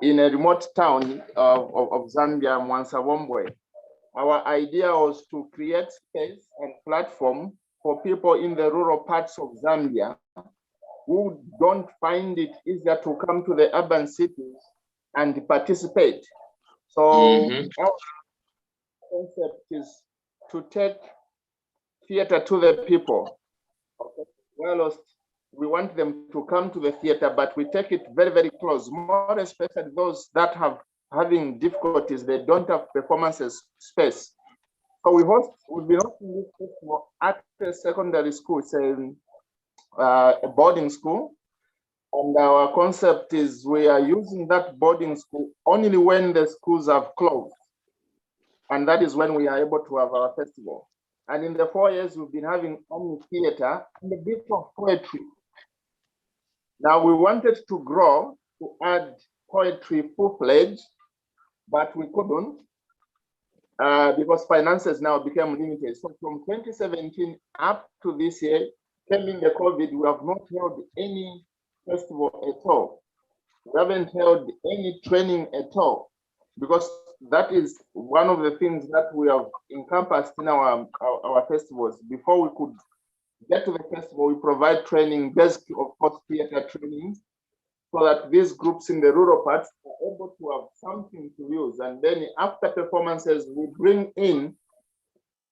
Speaker 7: In a remote town of Zambia, Mwansawombwe. Our idea was to create space and platform for people in the rural parts of Zambia who don't find it easier to come to the urban cities and participate. So our concept is to take theater to the people. Okay. Well, we want them to come to the theater, but we take it very, very close, more especially those that have having difficulties, they don't have performances space. So we've been hosting this festival at the secondary school. It's a boarding school. And our concept is we are using that boarding school only when the schools have closed. And that is when we are able to have our festival. And in the 4 years, we've been having only theater and a bit of poetry. Now we wanted to grow to add poetry full-fledged, but we couldn't because finances now became limited. So from 2017 up to this year, coming the COVID, we have not held any festival at all. We haven't held any training at all, because that is one of the things that we have encompassed in our festivals. Before we could get to the festival, we provide training, basic, of course, theater training, so that these groups in the rural parts are able to have something to use. And then after performances, we bring in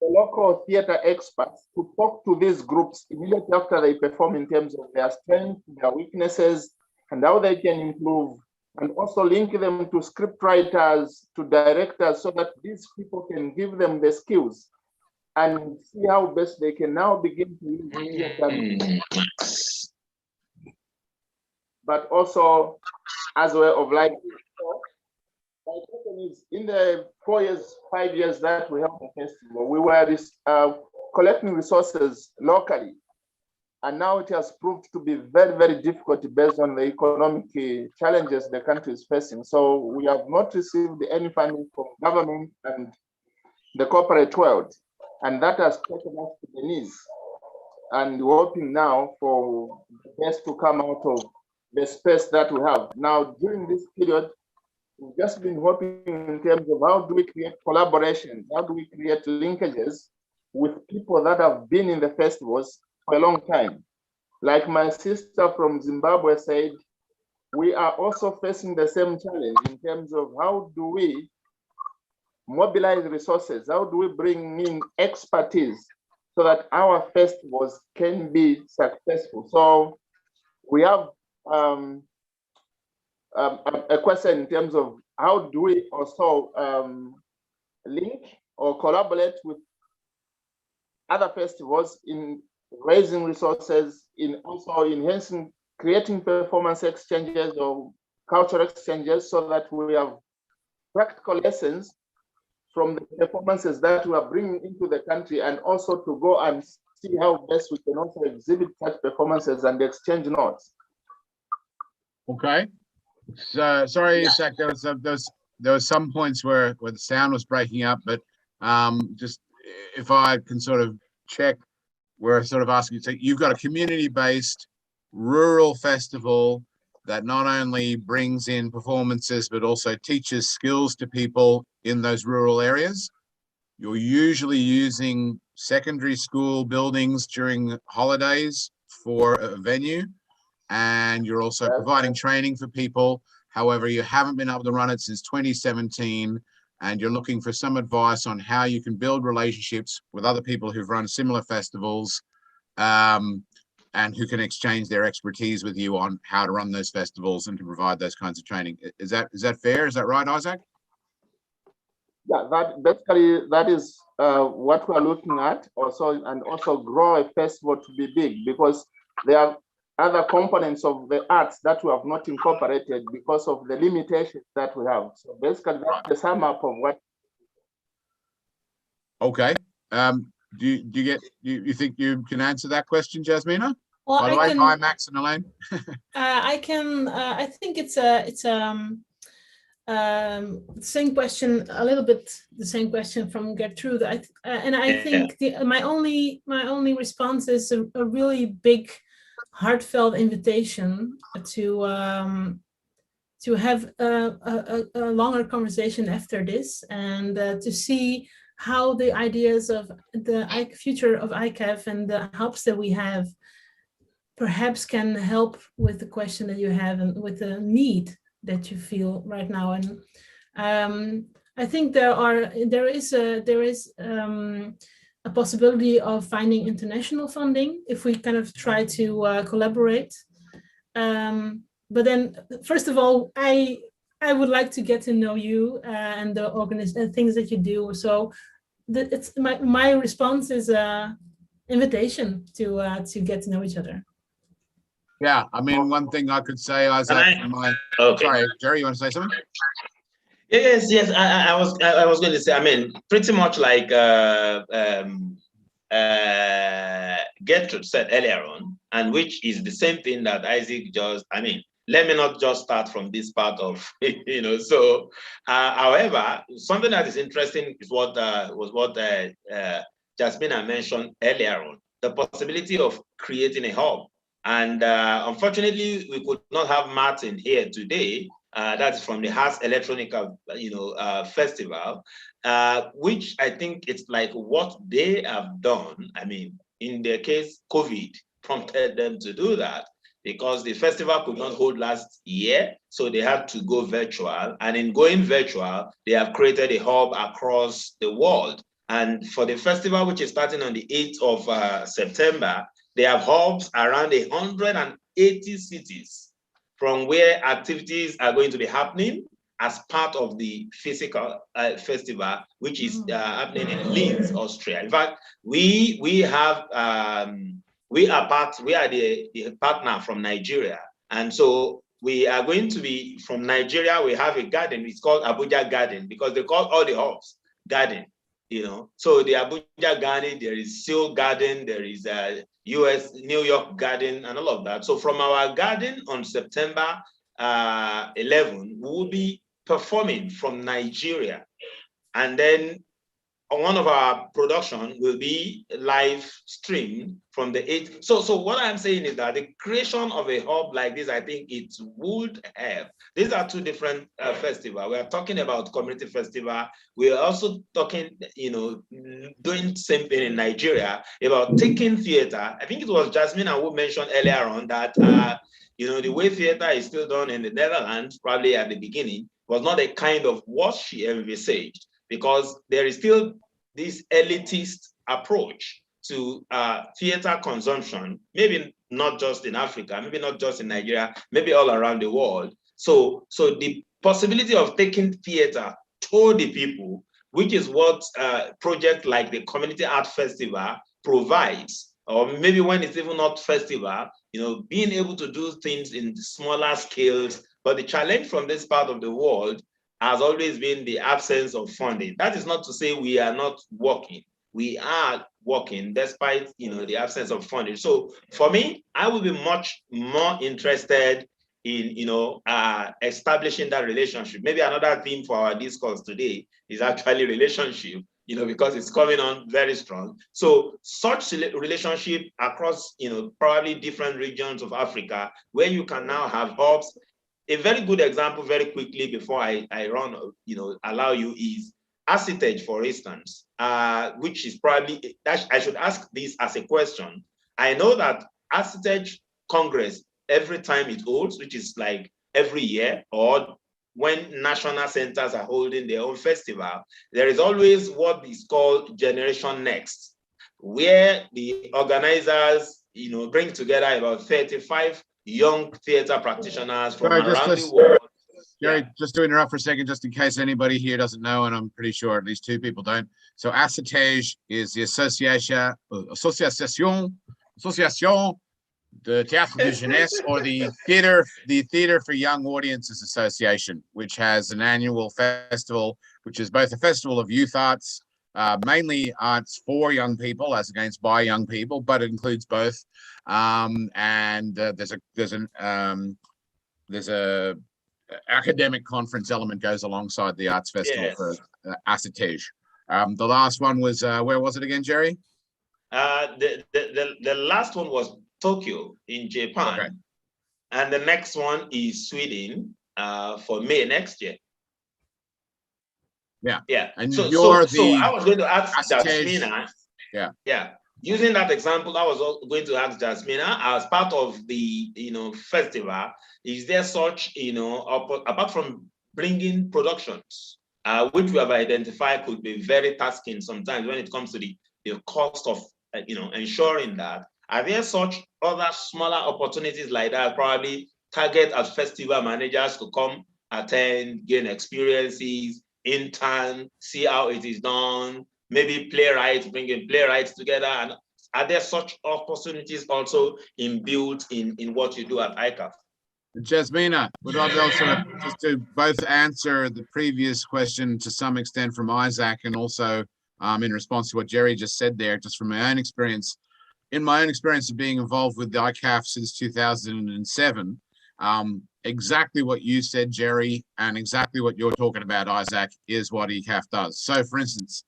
Speaker 7: the local theater experts to talk to these groups immediately after they perform in terms of their strengths, their weaknesses, and how they can improve, and also link them to script writers, to directors, so that these people can give them the skills and see how best they can now begin to use theater. But also as a way of life. My question is, in the 4 years, 5 years that we have the festival, we were collecting resources locally. And now it has proved to be very, very difficult based on the economic challenges the country is facing. So we have not received any funding from government and the corporate world. And that has taken us to the knees. And we're hoping now for the best to come out of the space that we have. Now, during this period, we've just been hoping in terms of how do we create collaborations, how do we create linkages with people that have been in the festivals for a long time. Like my sister from Zimbabwe said, we are also facing the same challenge in terms of how do we mobilize resources, how do we bring in expertise so that our festivals can be successful. So we have a question in terms of how do we also link or collaborate with other festivals in raising resources, in also enhancing, creating performance exchanges or cultural exchanges, so that we have practical lessons from the performances that we are bringing into the country, and also to go and see how best we can also exhibit such performances and exchange notes.
Speaker 2: Okay. So sorry, Isaac, there was some points where the sound was breaking up, but just if I can sort of check, we're sort of asking, so you've got a community-based rural festival that not only brings in performances, but also teaches skills to people in those rural areas. You're usually using secondary school buildings during holidays for a venue, and you're also providing training for people. However, you haven't been able to run it since 2017, and you're looking for some advice on how you can build relationships with other people who've run similar festivals, and who can exchange their expertise with you on how to run those festivals and to provide those kinds of training. Is that fair? Is that right, Isaac?
Speaker 7: Yeah, that is what we're looking at also, and also grow a festival to be big, because there are other components of the arts that we have not incorporated because of the limitations that we have. So basically that's the sum up of what.
Speaker 2: Okay. Do you think you can answer that question, Jasmina?
Speaker 1: Well,
Speaker 2: By the way, hi Max and Elaine.
Speaker 1: I can. I think it's same question, a little bit the same question from Gertrude. I think my only response is a really big, heartfelt invitation to have a longer conversation after this, and to see how the ideas of the future of ICAF and the hubs that we have perhaps can help with the question that you have and with the need that you feel right now. And I think there is a possibility of finding international funding if we kind of try to collaborate. But then, first of all, I would like to get to know you and the things that you do. So it's my response is invitation to get to know each other.
Speaker 2: Yeah, I mean, one thing I could say, Isaac, sorry, Jerry, you want to say something?
Speaker 6: Yes. I was going to say, I mean, pretty much like Gertrude said earlier on, and which is the same thing that Isaac just, I mean, let me not just start from this part of, so, however, something that is interesting is what Jasmina mentioned earlier on, the possibility of creating a hub. And unfortunately, we could not have Martin here today. That's from the Harz Electronica, festival, which I think it's like what they have done. I mean, in their case, COVID prompted them to do that because the festival could not hold last year, so they had to go virtual. And in going virtual, they have created a hub across the world. And for the festival, which is starting on the 8th of September, they have hubs around 180 cities from where activities are going to be happening as part of the physical festival, which is happening in Linz, Austria. In fact, we are the partner from Nigeria, and so we are going to be from Nigeria. We have a garden. It's called Abuja Garden because they call all the hubs garden. So the Abuja Garden, there is Seoul Garden, there is US New York Garden, and all of that. So from our garden on September 11, we will be performing from Nigeria, and then one of our production will be live streamed from the 8th. So what I'm saying is that the creation of a hub like this, I think it would help. These are two different festivals. We are talking about community festival. We are also talking, doing same thing in Nigeria about taking theater. I think it was Jasmina who mentioned earlier on that, the way theater is still done in the Netherlands, probably at the beginning, was not a kind of what she envisaged, because there is still this elitist approach to theater consumption, maybe not just in Africa, maybe not just in Nigeria, maybe all around the world. So the possibility of taking theater to the people, which is what project like the Community Art Festival provides, or maybe when it's even not festival, being able to do things in smaller scales. But the challenge from this part of the world has always been the absence of funding. That is not to say we are not working. We are working despite the absence of funding. So for me, I would be much more interested in establishing that relationship. Maybe another theme for our discourse today is actually relationship, because it's coming on very strong. So such relationship across probably different regions of Africa, where you can now have hubs. A very good example, very quickly, before I allow you, is Arcitage, for instance, which is probably, I should ask this as a question. I know that Arcitage Congress, every time it holds, which is like every year, or when national centers are holding their own festival, there is always what is called Generation Next, where the organizers, bring together about 35 young theater practitioners from around the world.
Speaker 2: Jerry, just to interrupt for a second, just in case anybody here doesn't know, and I'm pretty sure at least 2 people don't. So ASSETEJ is the Association de Théâtre de Jeunesse, or the Theater for Young Audiences Association, which has an annual festival, which is both a festival of youth arts, mainly arts for young people as against by young people, but it includes both. There's a academic conference element goes alongside the arts festival for ASSETEJ. The last one was where was it again, Jerry?
Speaker 6: The last one was Tokyo in Japan, okay. And the next one is Sweden for May next year.
Speaker 2: Yeah.
Speaker 6: And so I was going to ask Jasmina. Yeah. Using that example, I was going to ask Jasmina, as part of the festival, is there such apart from bringing productions, which we have identified could be very tasking sometimes when it comes to the cost of ensuring that, are there such other smaller opportunities like that, probably target as festival managers to come attend, gain experiences, intern, see how it is done, maybe playwrights, bringing playwrights together? And are there such opportunities also inbuilt in what you do at ICAF?
Speaker 2: Jasmina, would I be able to just to both answer the previous question to some extent from Isaac, and also in response to what Jerry just said there, just from my own experience. In my own experience of being involved with the ICAF since 2007, exactly what you said, Jerry, and exactly what you're talking about, Isaac, is what ICAF does. So, for instance,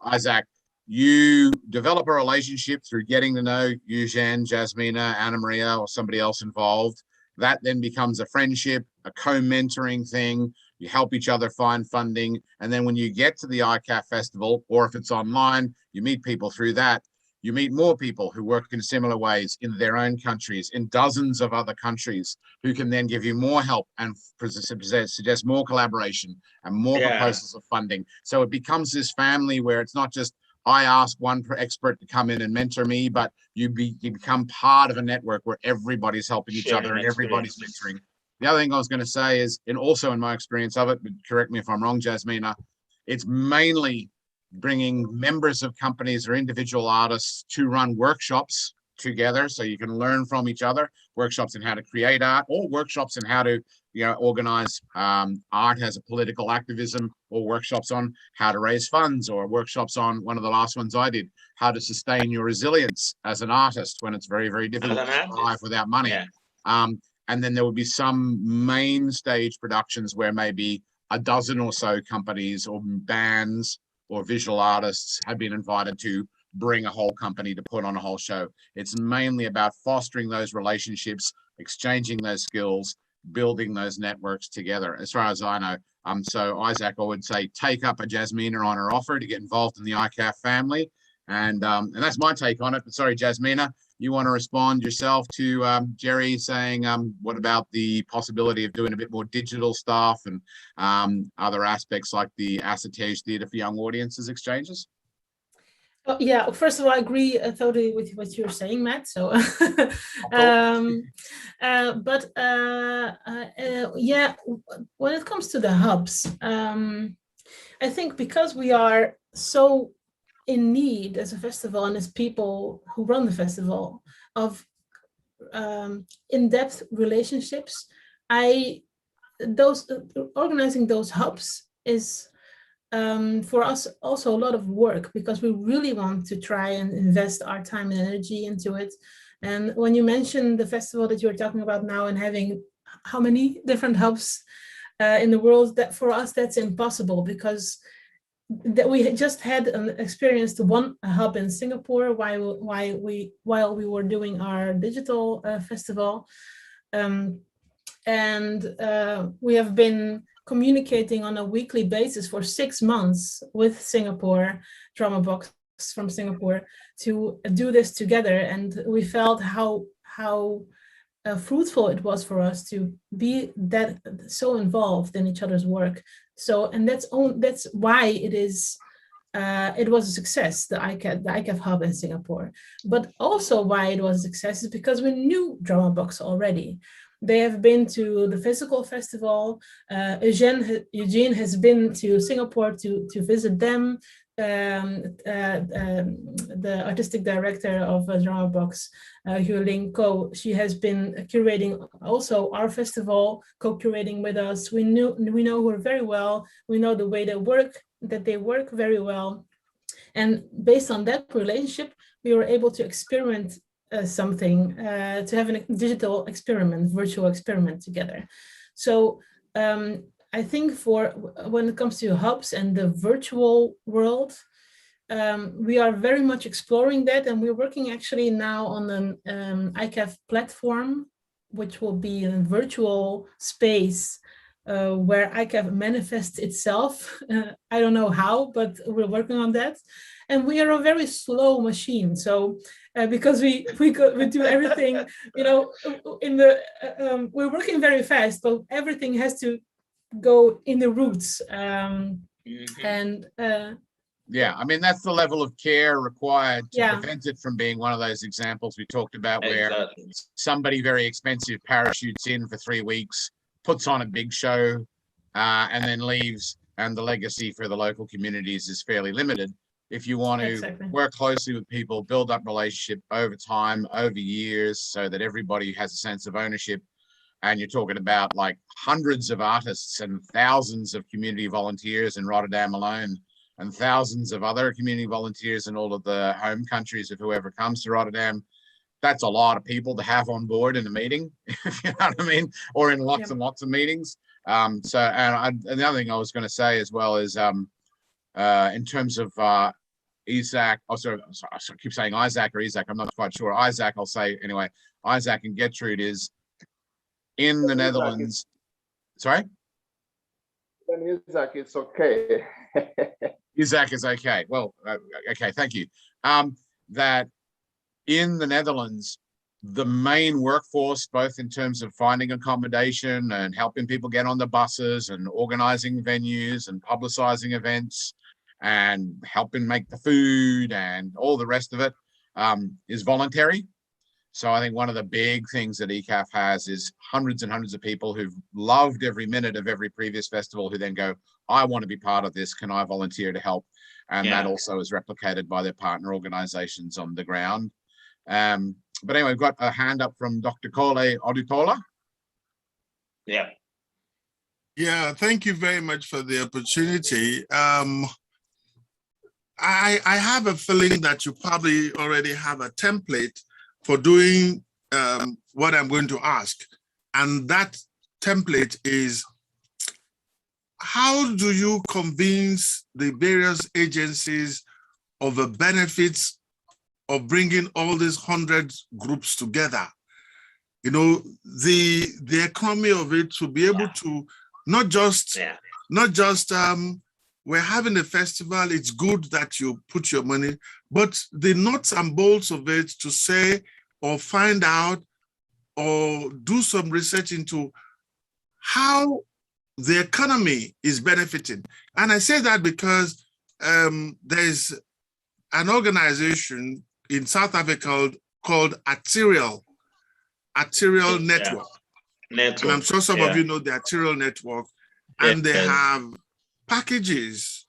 Speaker 2: Isaac, you develop a relationship through getting to know Eugene, Jasmina, Anna Maria, or somebody else involved. That then becomes a friendship, a co-mentoring thing. You help each other find funding. And then when you get to the ICAF festival, or if it's online, you meet people through that. You meet more people who work in similar ways in their own countries, in dozens of other countries, who can then give you more help and suggest more collaboration and more proposals of funding. So it becomes this family where it's not just I ask one expert to come in and mentor me, but you become part of a network where everybody's helping each other and everybody's mentoring. The other thing I was going to say is, and also in my experience of it, but correct me if I'm wrong, Jasmina, it's mainly bringing members of companies or individual artists to run workshops together so you can learn from each other, workshops in how to create art, or workshops in how to organize art as a political activism, or workshops on how to raise funds, or workshops on, one of the last ones I did, how to sustain your resilience as an artist when it's very, very difficult to survive without money. And then there would be some main stage productions where maybe a dozen or so companies or bands or visual artists have been invited to bring a whole company to put on a whole show. It's mainly about fostering those relationships, exchanging those skills, building those networks together, as far as I know. So Isaac, I would say take up a Jasmina on her offer to get involved in the ICAF family. And that's my take on it. But sorry, Jasmina, you want to respond yourself to Jerry saying, what about the possibility of doing a bit more digital stuff and other aspects like the ASSETEJ Theatre for Young Audiences exchanges?
Speaker 1: Oh, yeah, first of all, I agree totally with what you're saying, Matt. So, yeah, when it comes to the hubs, I think because we are so in need as a festival and as people who run the festival of in-depth relationships, organizing those hubs is for us also a lot of work, because we really want to try and invest our time and energy into it. And when you mentioned the festival that you're talking about now and having how many different hubs in the world, that for us that's impossible, because that we just had an experience to one hub in Singapore while we were doing our digital festival, and we have been communicating on a weekly basis for 6 months with Singapore Drama Box from Singapore to do this together, and we felt how fruitful it was for us to be that so involved in each other's work. So, and that's why it is. It was a success, the ICAF hub in Singapore. But also why it was a success is because we knew Drama Box already. They have been to the physical festival. Eugene has been to Singapore to visit them. The artistic director of Drama Box, Ling Ko, she has been curating also our festival, co-curating with us. We know her very well. We know the way they work very well. And based on that relationship, we were able to experiment something, to have a digital experiment, virtual experiment together. So I think when it comes to hubs and the virtual world, we are very much exploring that, and we're working actually now on an ICAF platform, which will be a virtual space where ICAF manifests itself. I don't know how, but we're working on that. And we are a very slow machine. So because we do everything, we're working very fast, but everything has to go in the roots.
Speaker 2: Yeah, I mean, that's the level of care required to prevent it from being one of those examples we talked about where somebody very expensive parachutes in for 3 weeks, puts on a big show, and then leaves, and the legacy for the local communities is fairly limited. If you want to work closely with people, build up relationship over time, over years, so that everybody has a sense of ownership, and you're talking about like hundreds of artists and thousands of community volunteers in Rotterdam alone, and thousands of other community volunteers in all of the home countries of whoever comes to Rotterdam. That's a lot of people to have on board in a meeting, if you know what I mean, or in lots and lots of meetings. And the other thing I was going to say as well is in terms of Isaac, I keep saying Isaac or Isaac, I'm not quite sure. Isaac, I'll say anyway. Isaac and Gertrude is in the Netherlands. Sorry?
Speaker 7: Isaac, it's okay.
Speaker 2: Isaac is okay. Well, okay, thank you. That in the Netherlands, the main workforce, both in terms of finding accommodation and helping people get on the buses and organizing venues and publicizing events and helping make the food and all the rest of it, is voluntary. So I think one of the big things that ECAF has is hundreds and hundreds of people who've loved every minute of every previous festival who then go, I want to be part of this. Can I volunteer to help? And that also is replicated by their partner organizations on the ground. But anyway, we've got a hand up from Dr. Kole Odutola.
Speaker 6: Yeah.
Speaker 8: Yeah, thank you very much for the opportunity. I have a feeling that you probably already have a template for doing what I'm going to ask. And that template is, how do you convince the various agencies of the benefits of bringing all these 100 groups together? You know, the economy of it, to be able to not just we're having a festival, it's good that you put your money, but the nuts and bolts of it, to say or find out or do some research into how the economy is benefiting. And I say that because there's an organization in South Africa called Arterial Network. And I'm sure some of you know the Arterial Network. And they have packages,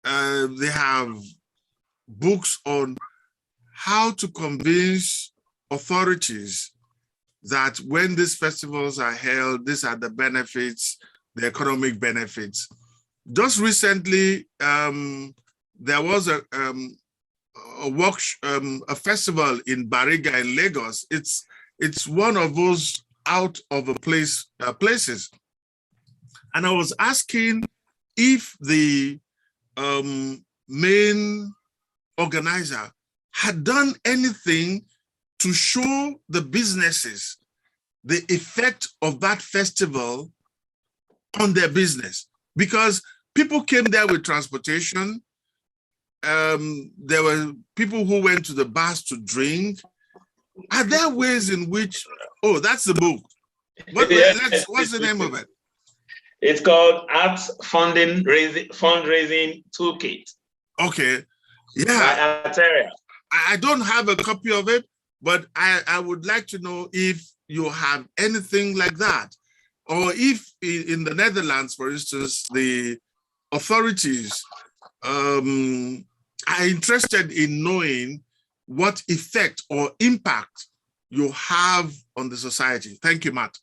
Speaker 8: they have books on how to convince authorities that when these festivals are held, these are the benefits, the economic benefits. Just recently, there was a festival in Bariga in Lagos. It's one of those out of the places. And I was asking if the main organizer had done anything to show the businesses the effect of that festival on their business. Because people came there with transportation. There were people who went to the bars to drink. Are there ways in which Oh, that's the book. What's the name of it?
Speaker 6: It's called Arts Fundraising Toolkit.
Speaker 8: Okay. Yeah. I don't have a copy of it, but I would like to know if you have anything like that. Or if in the Netherlands, for instance, the authorities are interested in knowing what effect or impact you have on the society. Thank you, Matt.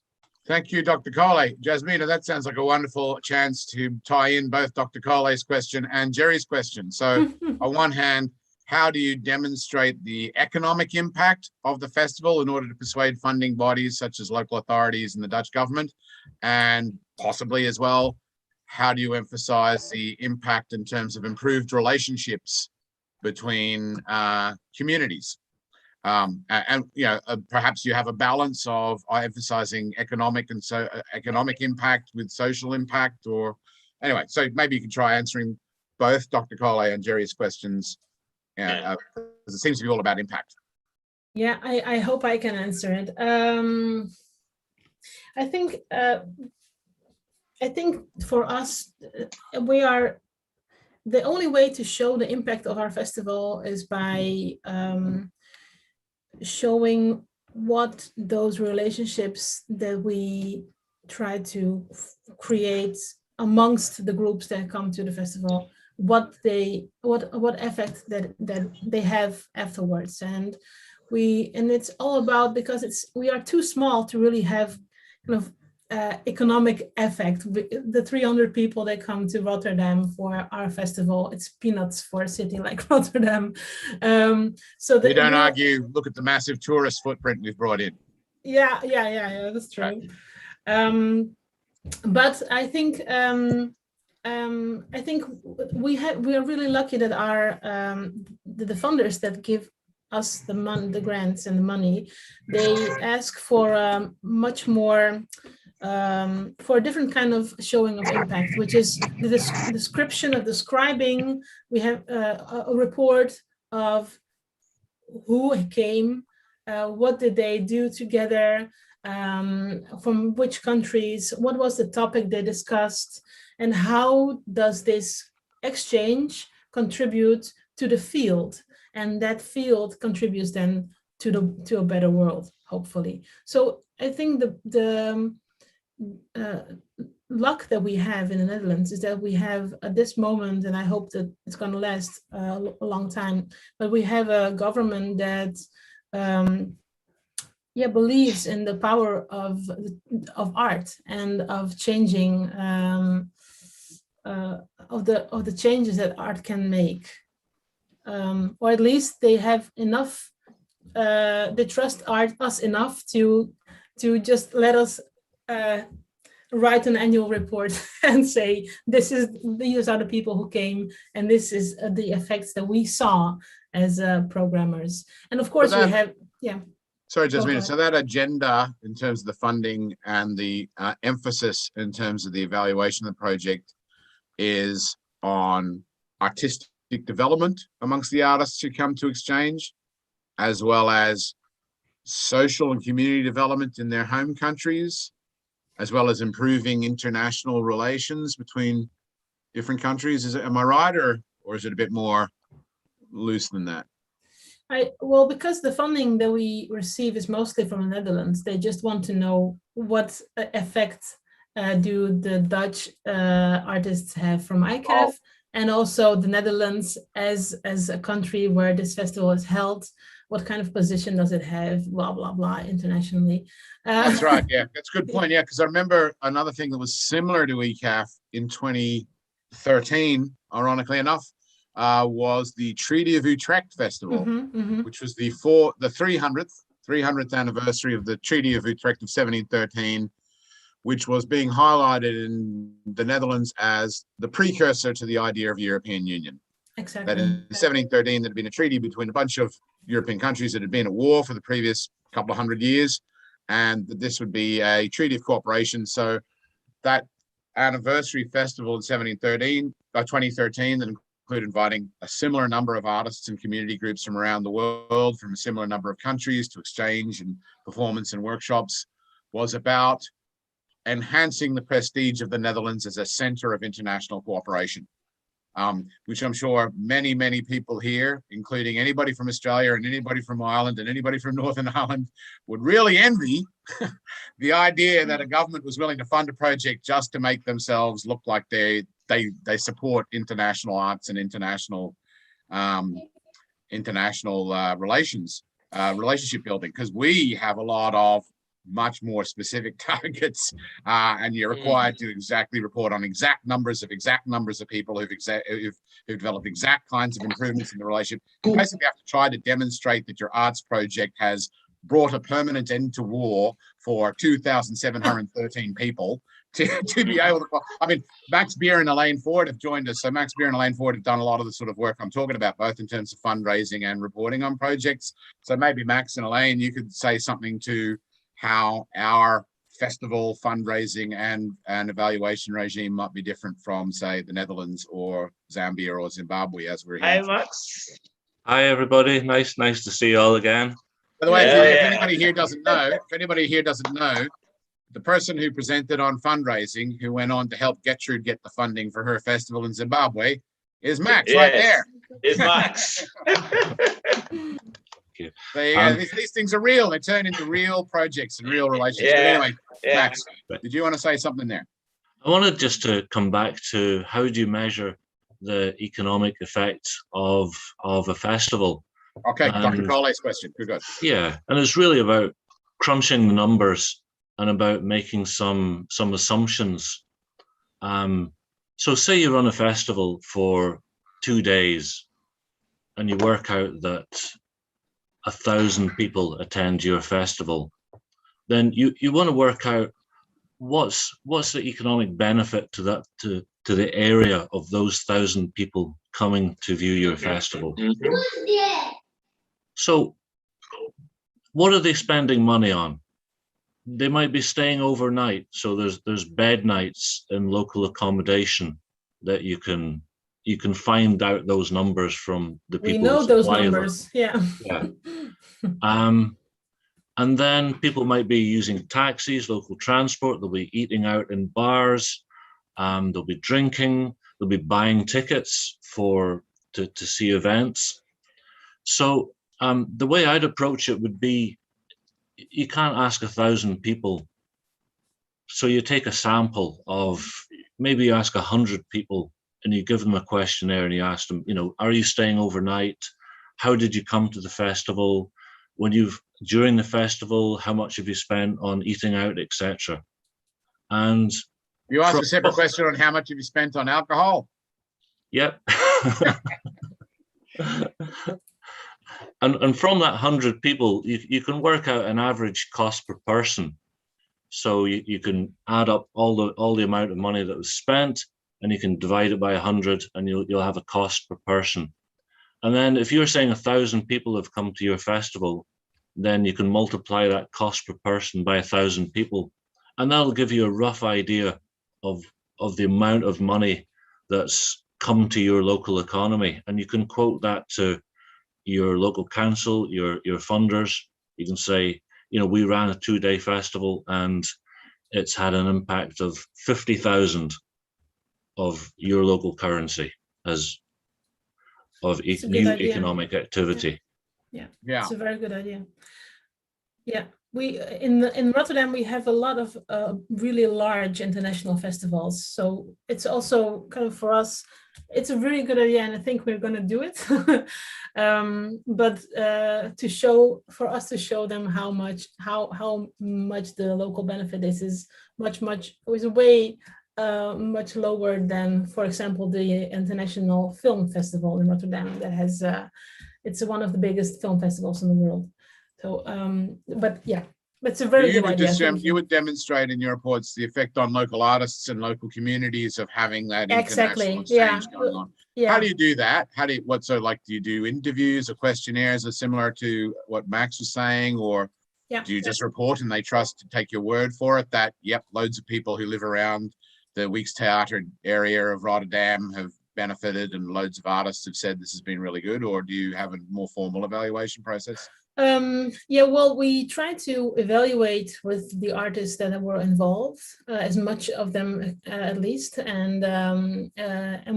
Speaker 2: Thank you, Dr. Cole. Jasmina, that sounds like a wonderful chance to tie in both Dr. Cole's question and Jerry's question. So on one hand, how do you demonstrate the economic impact of the festival in order to persuade funding bodies such as local authorities and the Dutch government? And possibly as well, how do you emphasize the impact in terms of improved relationships between communities? And you know, perhaps you have a balance of emphasizing economic impact with social impact, or anyway. So maybe you can try answering both Dr. Cole and Jerry's questions, because it seems to be all about impact.
Speaker 1: Yeah, I hope I can answer it. I think for us, we are the only way to show the impact of our festival is by showing what those relationships that we try to create amongst the groups that come to the festival, what effect that they have afterwards. And it's all about, because we are too small to really have kind of economic effect. The 300 people that come to Rotterdam for our festival, it's peanuts for a city like Rotterdam. So
Speaker 2: you don't argue, look at the massive tourist footprint we've brought in.
Speaker 1: Yeah, that's true. Right. But I think we are really lucky that our the funders that give us the grants and the money, they ask for much more, for a different kind of showing of impact, which is the description of describing. We have a report of who came, what did they do together, from which countries, what was the topic they discussed, and how does this exchange contribute to the field, and that field contributes then to a better world, hopefully. So I think the luck that we have in the Netherlands is that we have at this moment, and I hope that it's going to last a long time, but we have a government that believes in the power of art and of changing of the changes that art can make, or at least they have enough, they trust us enough to just let us write an annual report and say, these are the people who came, and this is the effects that we saw as programmers. And of course we have,
Speaker 2: Sorry, Jasmina. So that agenda in terms of the funding and the emphasis in terms of the evaluation of the project is on artistic development amongst the artists who come to exchange, as well as social and community development in their home countries, as well as improving international relations between different countries. Am I right, or is it a bit more loose than that?
Speaker 1: Well, because the funding that we receive is mostly from the Netherlands, they just want to know what effect do the Dutch artists have from ICAF, and also the Netherlands as a country where this festival is held. What kind of position does it have, blah, blah, blah, internationally.
Speaker 2: That's right, yeah, that's a good point, yeah, because I remember another thing that was similar to ECAF in 2013, ironically enough, was the Treaty of Utrecht Festival, which was the 300th anniversary of the Treaty of Utrecht of 1713, which was being highlighted in the Netherlands as the precursor to the idea of European Union.
Speaker 1: Exactly.
Speaker 2: That in 1713, there had been a treaty between a bunch of European countries that had been at war for the previous couple of hundred years, and that this would be a treaty of cooperation. So that anniversary festival in 2013, that include inviting a similar number of artists and community groups from around the world, from a similar number of countries, to exchange and performance and workshops, was about enhancing the prestige of the Netherlands as a center of international cooperation, which I'm sure many, many people here, including anybody from Australia and anybody from Ireland and anybody from Northern Ireland, would really envy. The idea that a government was willing to fund a project just to make themselves look like they support international arts and international relationship building, because we have a lot of much more specific targets, and you're required to exactly report on exact numbers of people who've developed exact kinds of improvements in the relationship. You basically have to try to demonstrate that your arts project has brought a permanent end to war for 2,713 people to be able to. I mean, Max Beer and Elaine Ford have joined us. So Max Beer and Elaine Ford have done a lot of the sort of work I'm talking about, both in terms of fundraising and reporting on projects. So maybe Max and Elaine, you could say something to how our festival fundraising and evaluation regime might be different from, say, the Netherlands or Zambia or Zimbabwe, as we're here.
Speaker 6: Hi, Max.
Speaker 9: Hi, everybody. Nice to see you all again.
Speaker 2: By the way, if anybody here doesn't know, the person who presented on fundraising, who went on to help Gertrude get the funding for her festival in Zimbabwe, is Max, right there.
Speaker 6: It's Max.
Speaker 2: So, these things are real. They turn into real projects and real relationships. But anyway, Max, did you want to say something there?
Speaker 9: I wanted just to come back to how do you measure the economic effect of a festival?
Speaker 2: Okay, Dr. Cole's question. Good.
Speaker 9: Yeah, and it's really about crunching the numbers and about making some assumptions. So say you run a festival for 2 days and you work out that 1,000 people attend your festival, then you want to work out what's the economic benefit to the area of those 1,000 people coming to view your festival. So what are they spending money on? They might be staying overnight. So there's bed nights in local accommodation that you can find out those numbers from the people.
Speaker 1: We know those numbers, yeah.
Speaker 9: And then people might be using taxis, local transport. They'll be eating out in bars. They'll be drinking. They'll be buying tickets to see events. So the way I'd approach it would be, you can't ask 1,000 people. So you take a sample of, maybe you ask 100 people and you give them a questionnaire and you ask them, are you staying overnight? How did you come to the festival? During the festival, how much have you spent on eating out, etc.? And
Speaker 2: you ask a separate question on how much have you spent on alcohol?
Speaker 9: Yep. And from that 100 people, you can work out an average cost per person. So you can add up all the amount of money that was spent, and you can divide it by 100, and you'll have a cost per person. And then if you're saying 1,000 people have come to your festival, then you can multiply that cost per person by 1,000 people, and that'll give you a rough idea of the amount of money that's come to your local economy. And you can quote that to your local council, your funders. You can say, we ran a 2-day festival and it's had an impact of 50,000 of your local currency as of new economic activity.
Speaker 1: Yeah, it's a very good idea. Yeah, we in Rotterdam we have a lot of really large international festivals, so it's also kind of, for us, it's a really good idea, and I think we're going to do it. But for us to show them how much the local benefit is much way much lower than, for example, the International Film Festival in Rotterdam that has it's one of the biggest film festivals in the world. So, but yeah, it's a very good idea.
Speaker 2: You would demonstrate in your reports the effect on local artists and local communities of having that international exchange going on. Yeah. How do you do that? Do you do interviews or questionnaires, or similar to what Max was saying, or do you just report and they trust to take your word for it that, loads of people who live around the Weekstheater area of Rotterdam have benefited and loads of artists have said this has been really good, or do you have a more formal evaluation process?
Speaker 1: Yeah, well, we try to evaluate with the artists that were involved, as much of them at least, and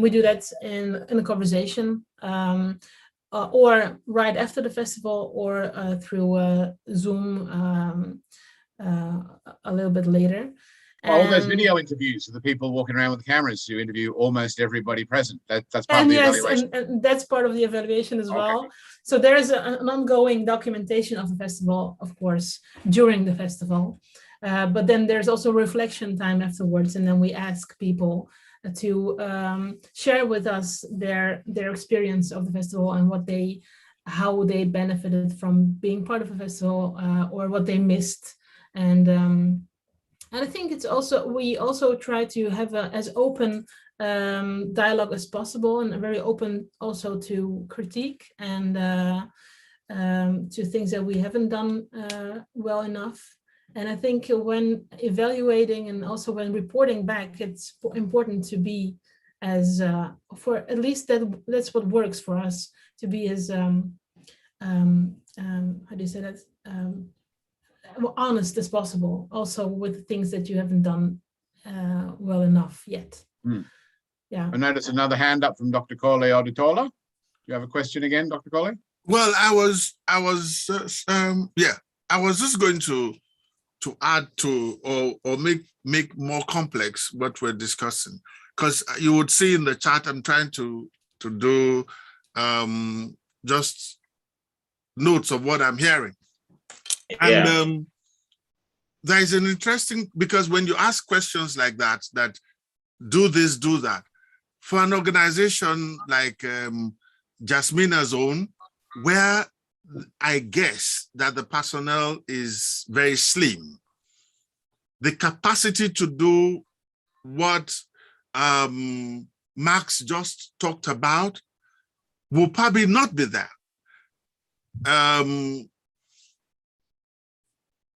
Speaker 1: we do that in a conversation, or right after the festival, or through Zoom a little bit later.
Speaker 2: All those video interviews of the people walking around with the cameras, you interview almost everybody present. That's part of the evaluation.
Speaker 1: And that's part of the evaluation as well. So there is an ongoing documentation of the festival, of course, during the festival. But then there's also reflection time afterwards, and then we ask people to share with us their experience of the festival and how they benefited from being part of the festival, or what they missed. And I think we also try to have as open dialogue as possible, and very open also to critique and to things that we haven't done well enough. And I think when evaluating and also when reporting back, it's important to be as, for at least that's what works for us, to be as, how do you say that? Honest as possible, also with things that you haven't done well enough yet. Yeah.
Speaker 2: I noticed another hand up from Dr. Kole Odutola. Do you have a question again, Dr. Kole?
Speaker 8: Well, I was just going to add to or make more complex what we're discussing, because you would see in the chat I'm trying to do just notes of what I'm hearing. And there is an interesting, because when you ask questions like that do this, do that, for an organization like Jasmina's own, where I guess that the personnel is very slim, the capacity to do what Max just talked about will probably not be there.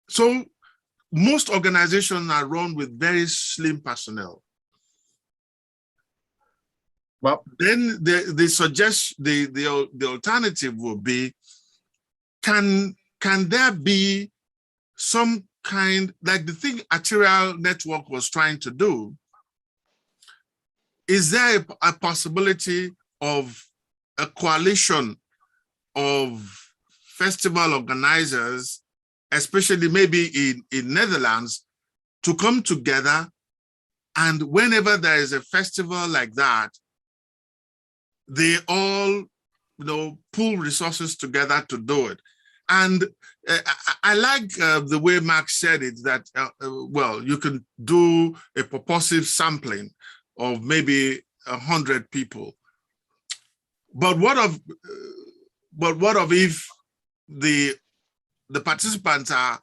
Speaker 8: So most organizations are run with very slim personnel. Well, then they suggest the alternative will be, can there be some kind, like the thing Arterial Network was trying to do, is there a possibility of a coalition of festival organizers, especially maybe in Netherlands, to come together, and whenever there is a festival like that, they all, pool resources together to do it. And I like the way Max said it, that, well, you can do a purposive sampling of maybe 100 people. But what of if the participants are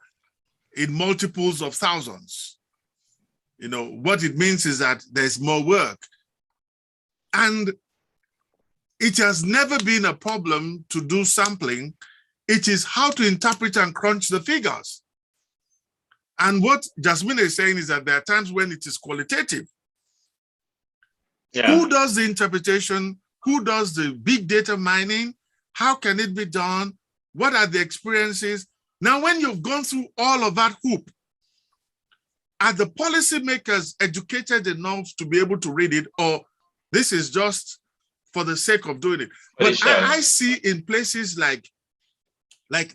Speaker 8: in multiples of thousands? What it means is that there's more work. And it has never been a problem to do sampling. It is how to interpret and crunch the figures. And what Jasmina is saying is that there are times when it is qualitative. Yeah. Who does the interpretation? Who does the big data mining? How can it be done? What are the experiences? Now, when you've gone through all of that hoop, are the policymakers educated enough to be able to read it, or this is just for the sake of doing it? But I see in places like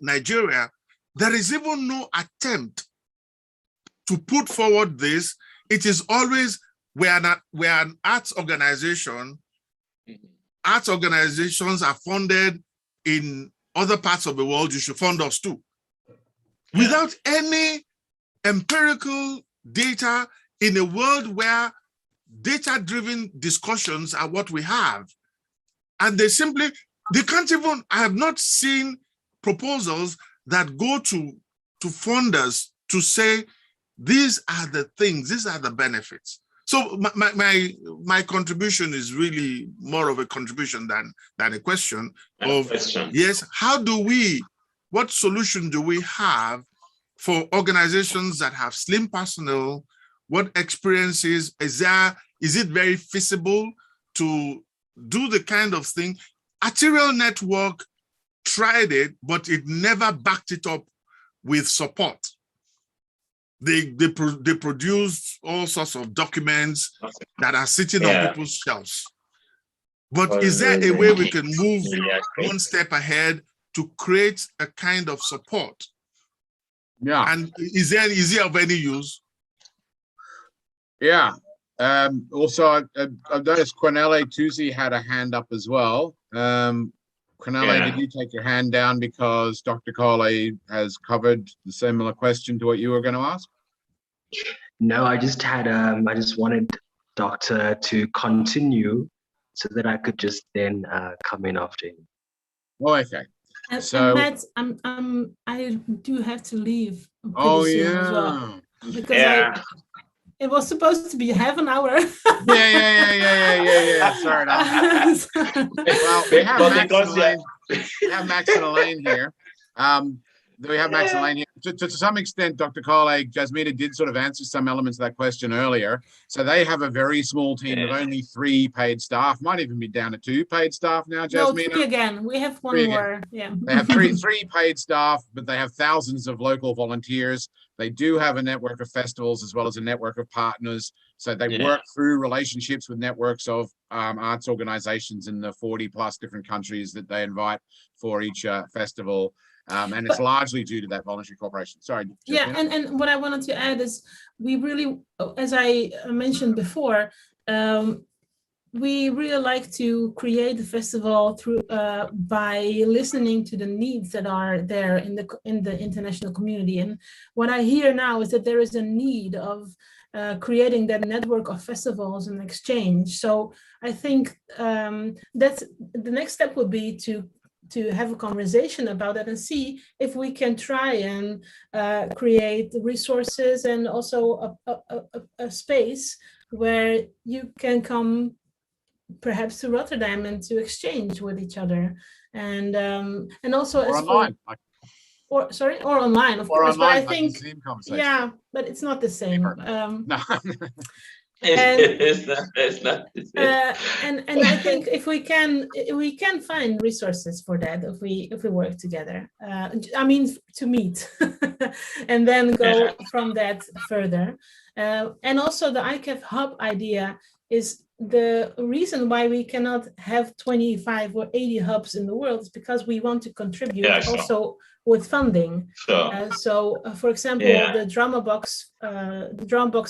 Speaker 8: Nigeria, there is even no attempt to put forward this. It is always, we're an arts organization. Arts organizations are funded in other parts of the world. You should fund us too. Without any empirical data in a world where data-driven discussions are what we have. And they can't even, I have not seen proposals that go to funders to say, these are the things, these are the benefits. So my contribution is really more of a contribution than a question of, yes, what solution do we have for organizations that have slim personnel? What experiences is it very feasible to do the kind of thing. Arterial Network tried it, but it never backed it up with support. They produced all sorts of documents that are sitting on people's shelves. But is there a way we can move one step ahead to create a kind of support?
Speaker 2: Yeah.
Speaker 8: And is it of any use?
Speaker 2: Yeah. Also, I've noticed Quinelle Tusi had a hand up as well. Quinelle, did you take your hand down because Dr. Coley has covered the similar question to what you were going to ask?
Speaker 10: No, I just had, I just wanted Doctor to continue so that I could just then come in after him.
Speaker 2: Oh, okay.
Speaker 1: So Matt, I do have to leave pretty soon as well, because it was supposed to be half an hour.
Speaker 2: Yeah. Sorry. Well, we have Max and Elaine here. We have Max and Elaine here. To some extent, Dr. Coley, Jasmina did sort of answer some elements of that question earlier. So they have a very small team of only 3 paid staff, might even be down to 2 paid staff now, Jasmina.
Speaker 1: No, 3 again. We have 1 more. Yeah.
Speaker 2: They have three paid staff, but they have thousands of local volunteers. They do have a network of festivals as well as a network of partners. So they work through relationships with networks of arts organizations in the 40 plus different countries that they invite for each festival. And it's largely due to that voluntary cooperation. Sorry.
Speaker 1: Yeah, and what I wanted to add is we really, as I mentioned before, we really like to create the festival through by listening to the needs that are there in the international community. And what I hear now is that there is a need of creating that network of festivals and exchange. So I think that's the next step would be to have a conversation about that and see if we can try and create resources and also a space where you can come perhaps to Rotterdam and to exchange with each other, and also
Speaker 2: or online,
Speaker 1: or online, of course. Online, but I think but it's not the same.
Speaker 2: No.
Speaker 6: It's not the same.
Speaker 1: And I think if we can find resources for that if we work together. I mean, to meet and then go from that further. And also the ICAF hub idea is the reason why we cannot have 25 or 80 hubs in the world is because we want to contribute also with funding. So, for example, the drama box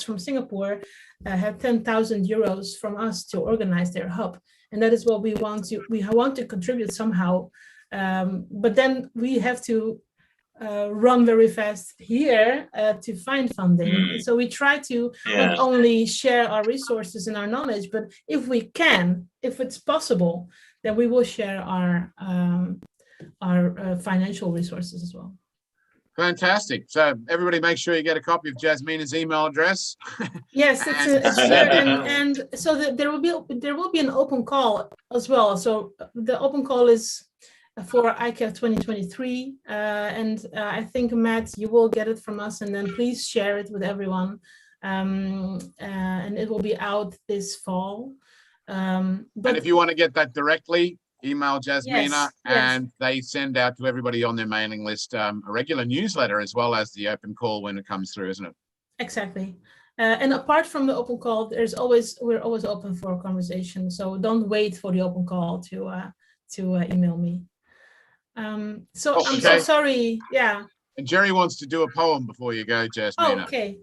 Speaker 1: from Singapore had 10,000 euros from us to organize their hub, and that is what we want to contribute somehow. But then we have to run very fast here to find funding. So we try to not only share our resources and our knowledge, but if it's possible, then we will share our financial resources as well.
Speaker 2: Fantastic. So everybody make sure you get a copy of Jasmina's email address.
Speaker 1: Yes, it's here, and so there will be an open call as well. So the open call is for ICAF 2023, and I think, Matt, you will get it from us, and then please share it with everyone, and it will be out this fall. But
Speaker 2: and if you want to get that directly, email Jasmina, and they send out to everybody on their mailing list a regular newsletter as well as the open call when it comes through, isn't it? Exactly. And apart from the open call, we're always open for a conversation. So don't wait for the open call to email me. I'm so sorry. Yeah. And Jerry wants to do a poem before you go, Jasmina. Oh, okay.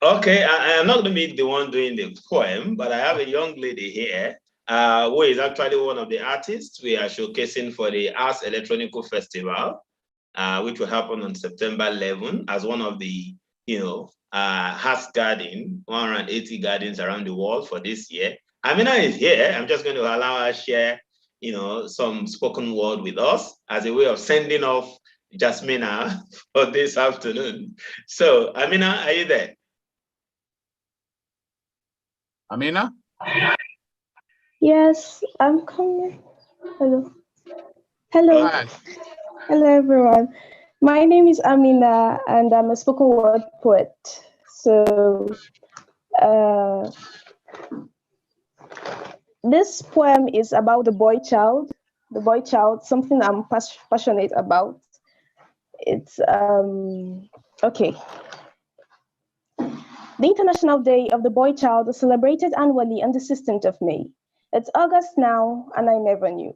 Speaker 6: Okay, I am not going to be the one doing the poem, but I have a young lady here who is actually one of the artists we are showcasing for the Arts Electronico Festival, which will happen on September 11 as one of the, Arts Garden, 180 gardens around the world for this year. Amina is here. I'm just going to allow her to share some spoken word with us as a way of sending off Jasmina for this afternoon. So, Amina, are you there?
Speaker 2: Amina?
Speaker 11: Yes, I'm coming. Hello. Hello.
Speaker 2: Hi.
Speaker 11: Hello, everyone. My name is Amina, and I'm a spoken word poet. So, this poem is about the boy child, something I'm passionate about. It's, okay. The International Day of the Boy Child is celebrated annually on the 16th of May. It's August now, and I never knew.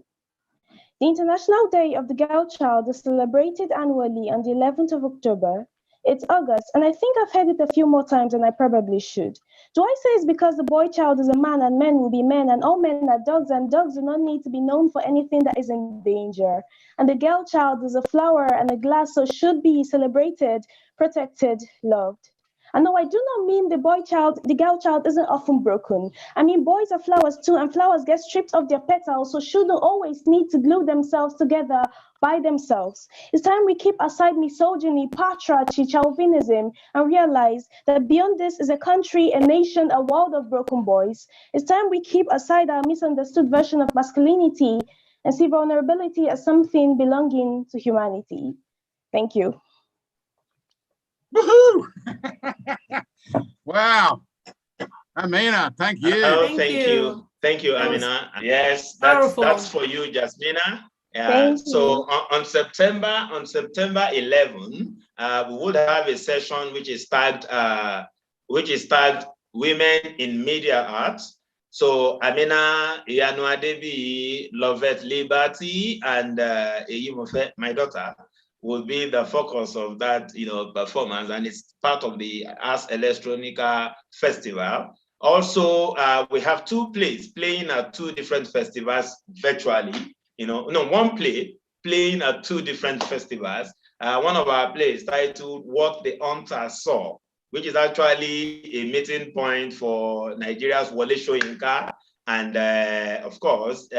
Speaker 11: The International Day of the Girl Child is celebrated annually on the 11th of October. It's August, and I think I've heard it a few more times than I probably should. Do I say it's because the boy child is a man and men will be men and all men are dogs and dogs do not need to be known for anything that is in danger? And the girl child is a flower and a glass, so should be celebrated, protected, loved. And no, I do not mean the girl child isn't often broken. I mean, boys are flowers too, and flowers get stripped of their petals, so shouldn't always need to glue themselves together by themselves. It's time we keep aside misogyny, patriarchy, chauvinism, and realize that beyond this is a country, a nation, a world of broken boys. It's time we keep aside our misunderstood version of masculinity and see vulnerability as something belonging to humanity. Thank you.
Speaker 2: Woohoo! Wow. Amina, thank you.
Speaker 6: Oh, thank you, Amina. Yes, that's for you, Jasmina. So on September 11, we would have a session which is tagged Women in Media Arts. So Amina, Iyanua Devi, Lovette Liberty, and Eyimofe, my daughter, will be the focus of that, performance, and it's part of the Ars Electronica Festival. Also, we have two plays playing at two different festivals virtually. One play playing at two different festivals. One of our plays titled "What the Hunter Saw," which is actually a meeting point for Nigeria's Wole Soyinka and, of course,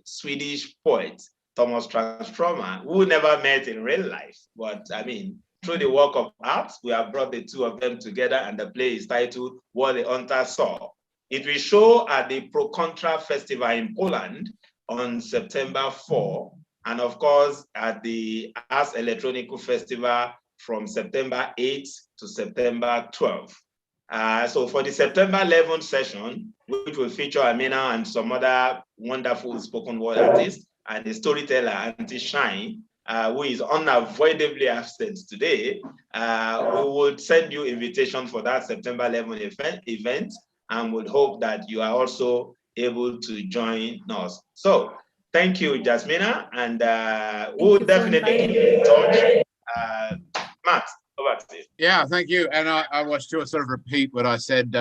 Speaker 6: Swedish poet Thomas Transformer, who never met in real life. But I mean, through the work of art, we have brought the two of them together, and the play is titled What the Hunter Saw. It will show at the Pro Contra Festival in Poland on September 4, and of course, at the Ars Electronico Festival from September 8 to September 12. So for the September 11 session, which will feature Amina and some other wonderful spoken word artists, and the storyteller, Auntie Shine, who is unavoidably absent today, we would send you invitation for that September 11 event, and would hope that you are also able to join us. So thank you, Jasmina, and we'll definitely keep in touch. Matt, over to you.
Speaker 2: Yeah, thank you. And I was to sort of repeat what I said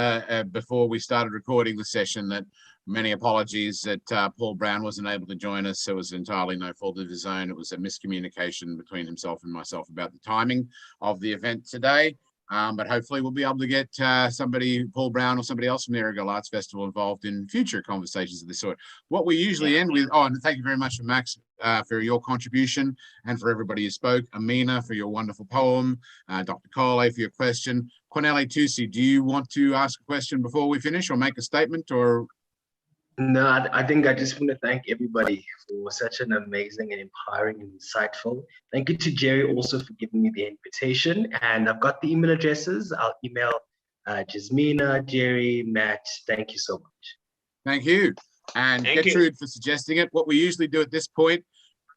Speaker 2: before we started recording the session, that many apologies that Paul Brown wasn't able to join us. It was entirely no fault of his own. It was a miscommunication between himself and myself about the timing of the event today. But hopefully we'll be able to get Paul Brown or somebody else from the Errigal Arts Festival involved in future conversations of this sort. What we usually end with, and thank you very much, Max, for your contribution, and for everybody who spoke. Amina, for your wonderful poem. Dr. Cole, for your question. Cornelia Tusi, do you want to ask a question before we finish, or make a statement, or?
Speaker 10: No, I think I just want to thank everybody for such an amazing and empowering and insightful. Thank you to Jerry also for giving me the invitation. And I've got the email addresses. I'll email Jasmina, Jerry, Matt. Thank you so much.
Speaker 2: Thank you. And Gertrude for suggesting it. What we usually do at this point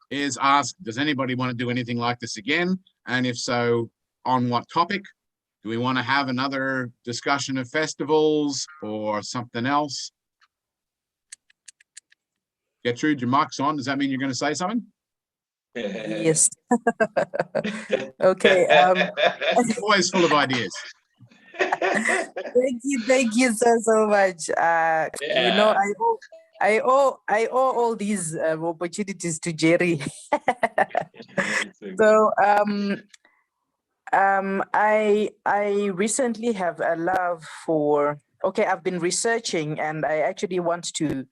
Speaker 2: is ask, does anybody want to do anything like this again? And if so, on what topic? Do we want to have another discussion of festivals or something else? Gertrude, your mic's on. Does that mean you're going to say something?
Speaker 5: Yes. Okay.
Speaker 2: Always full of ideas.
Speaker 12: Thank you so much. You know, I owe all these opportunities to Jerry. So I recently have a love for. Okay, I've been researching, and I actually want to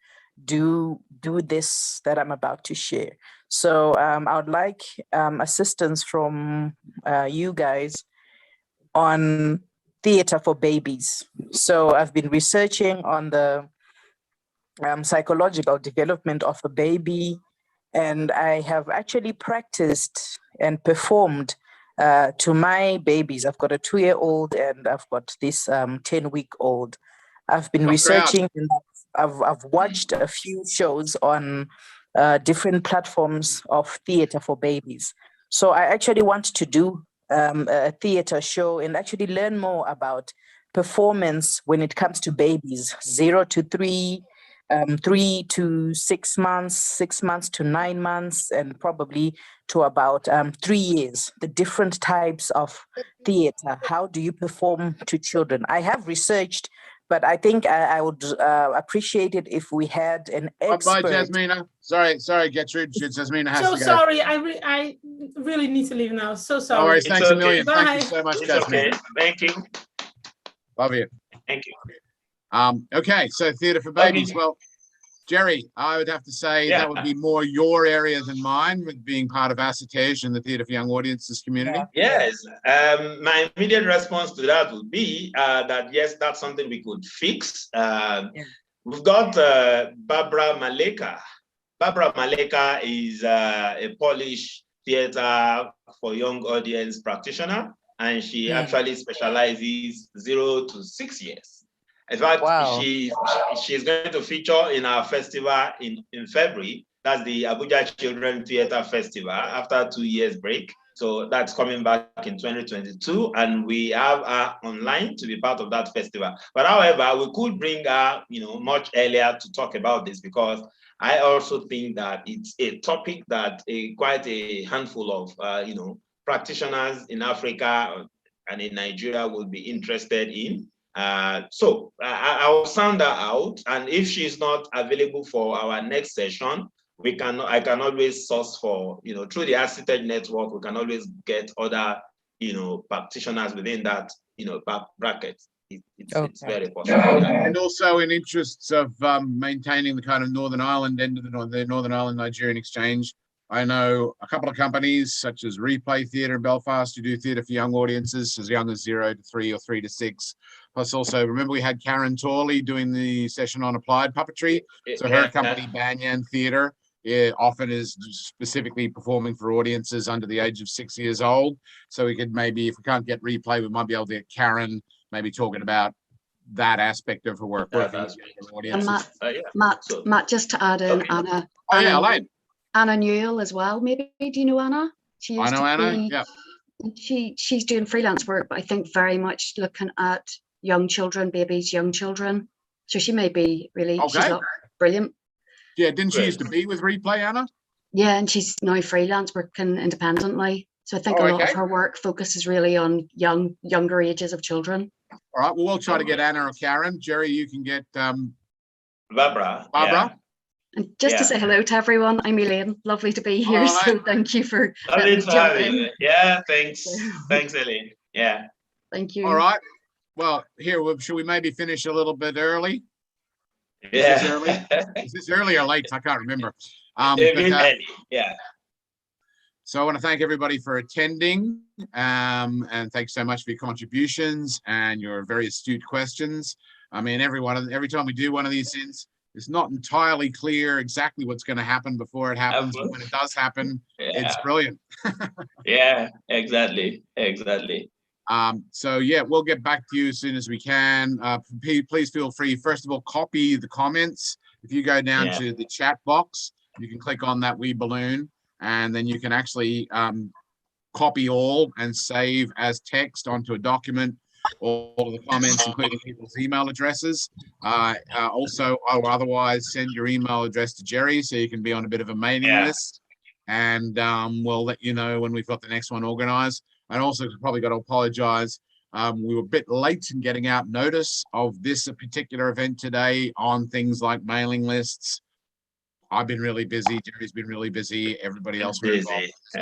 Speaker 12: do this that I'm about to share. So I would like assistance from you guys on theater for babies. So I've been researching on the psychological development of a baby, and I have actually practiced and performed to my babies. I've got a 2-year-old and I've got this 10-week-old. I've been researching. I've watched a few shows on different platforms of theater for babies. So I actually want to do a theater show and actually learn more about performance when it comes to babies, 0 to 3, 3 to 6 months, 6 months to 9 months, and probably to about 3 years, the different types of theater. How do you perform to children? I have researched, but I think I would appreciate it if we had an expert.
Speaker 2: Bye, Jasmina. Sorry, Gertrude. Jasmina has to go.
Speaker 1: Sorry, I really need to leave now. So sorry.
Speaker 2: No worries. Thanks a million.
Speaker 1: Bye.
Speaker 2: Thank you so much,
Speaker 6: It's
Speaker 2: Jasmina.
Speaker 6: okay. Thank you.
Speaker 2: Love you.
Speaker 6: Thank you.
Speaker 2: Okay, so theatre for babies. Well, Jerry, I would have to say that would be more your area than mine, with being part of Assetege and the Theatre for Young Audiences community.
Speaker 6: Yes, my immediate response to that would be that yes, that's something we could fix. We've got Barbara Maleka. Barbara Maleka is a Polish theatre for young audience practitioner, and she actually specializes 0 to 6 years. In fact, she's going to feature in our festival in February. That's the Abuja Children Theatre Festival after 2 years break. So that's coming back in 2022, and we have her online to be part of that festival. But however, we could bring her, much earlier to talk about this, because I also think that it's a topic that quite a handful of, practitioners in Africa and in Nigeria would be interested in. So I'll sound her out, and if she's not available for our next session, I can always source for, through the Assetege network, we can always get other, practitioners within that, bracket. It's very possible.
Speaker 2: And also, in interests of maintaining the kind of Northern Ireland end of the Northern Ireland Nigerian exchange, I know a couple of companies such as Replay Theatre in Belfast who do theatre for young audiences as young as 0 to 3 or 3 to 6. Plus also, remember we had Karen Torley doing the session on applied puppetry. So her company, Banyan Theatre, often is specifically performing for audiences under the age of 6 years old. So we could maybe, if we can't get Replay, we might be able to get Karen maybe talking about that aspect of her work.
Speaker 13: And Matt, just to add in, Anna.
Speaker 2: Oh yeah, Elaine.
Speaker 13: Anna Newell as well, maybe. Do you know Anna?
Speaker 2: I know Anna, yeah.
Speaker 13: She's doing freelance work, but I think very much looking at young children, babies, young children. So she may be really, she's brilliant.
Speaker 2: Yeah, didn't she used to be with Replay, Anna?
Speaker 13: Yeah, and she's now freelance working independently. So I think a lot of her work focuses really on younger ages of children.
Speaker 2: All right, well, we'll try to get Anna or Karen. Jerry, you can get
Speaker 6: Barbara.
Speaker 2: Yeah.
Speaker 13: And just to say hello to everyone, I'm Elaine. Lovely to be here.
Speaker 2: Right.
Speaker 13: So thank you for
Speaker 6: letting me jump in. Yeah, thanks. Thanks, Elaine. Yeah.
Speaker 13: Thank you.
Speaker 2: All right. Well, here, should we maybe finish a little bit early?
Speaker 6: Yeah.
Speaker 2: Is this early? Is this early or late? I can't remember.
Speaker 6: Yeah.
Speaker 2: So I want to thank everybody for attending, and thanks so much for your contributions and your very astute questions. I mean, every time we do one of these things, it's not entirely clear exactly what's going to happen before it happens, but when it does happen, it's brilliant.
Speaker 6: Yeah, exactly.
Speaker 2: So yeah, we'll get back to you as soon as we can. Please feel free, first of all, copy the comments. If you go down to the chat box, you can click on that wee balloon, and then you can actually copy all and save as text onto a document all of the comments, including people's email addresses. Also, or otherwise send your email address to Jerry so you can be on a bit of a mailing list, and we'll let you know when we've got the next one organized. And also probably got to apologize. We were a bit late in getting out notice of this particular event today on things like mailing lists. I've been really busy. Jerry's been really busy. Everybody else
Speaker 6: busy.
Speaker 2: We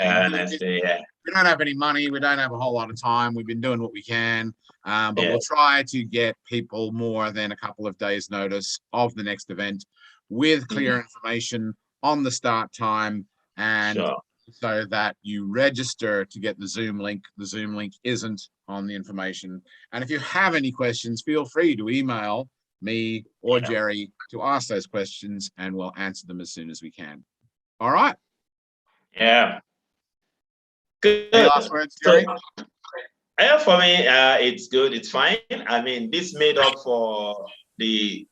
Speaker 2: don't have any money. We don't have a whole lot of time. We've been doing what we can, but we'll try to get people more than a couple of days' notice of the next event with clear information on the start time, and so that you register to get the Zoom link. The Zoom link isn't on the information. And if you have any questions, feel free to email me or Jerry to ask those questions, and we'll answer them as soon as we can. All right.
Speaker 6: Yeah. Good.
Speaker 2: Any last words, Jerry?
Speaker 6: For me, it's good. It's fine. I mean, this made up for the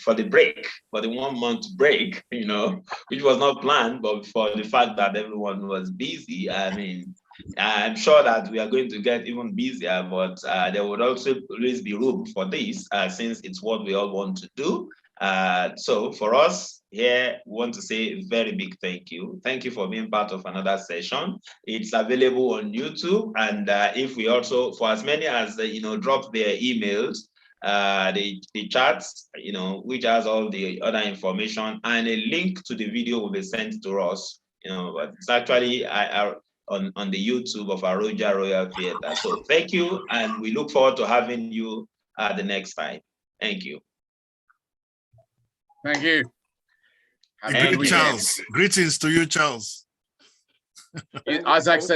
Speaker 6: for the break, for the 1 month break, you know, which was not planned, but for the fact that everyone was busy. I mean, I'm sure that we are going to get even busier, but there would also always be room for this, since it's what we all want to do. So for us here, we want to say a very big thank you. Thank you for being part of another session. It's available on YouTube, and if we also, for as many as drop their emails, the charts, which has all the other information, and a link to the video will be sent to us. But it's actually on the YouTube of Aroja Royal Theatre. So thank you, and we look forward to having you the next time. Thank you.
Speaker 2: Thank you.
Speaker 8: Charles. Greetings to you, Charles.
Speaker 2: Isaac said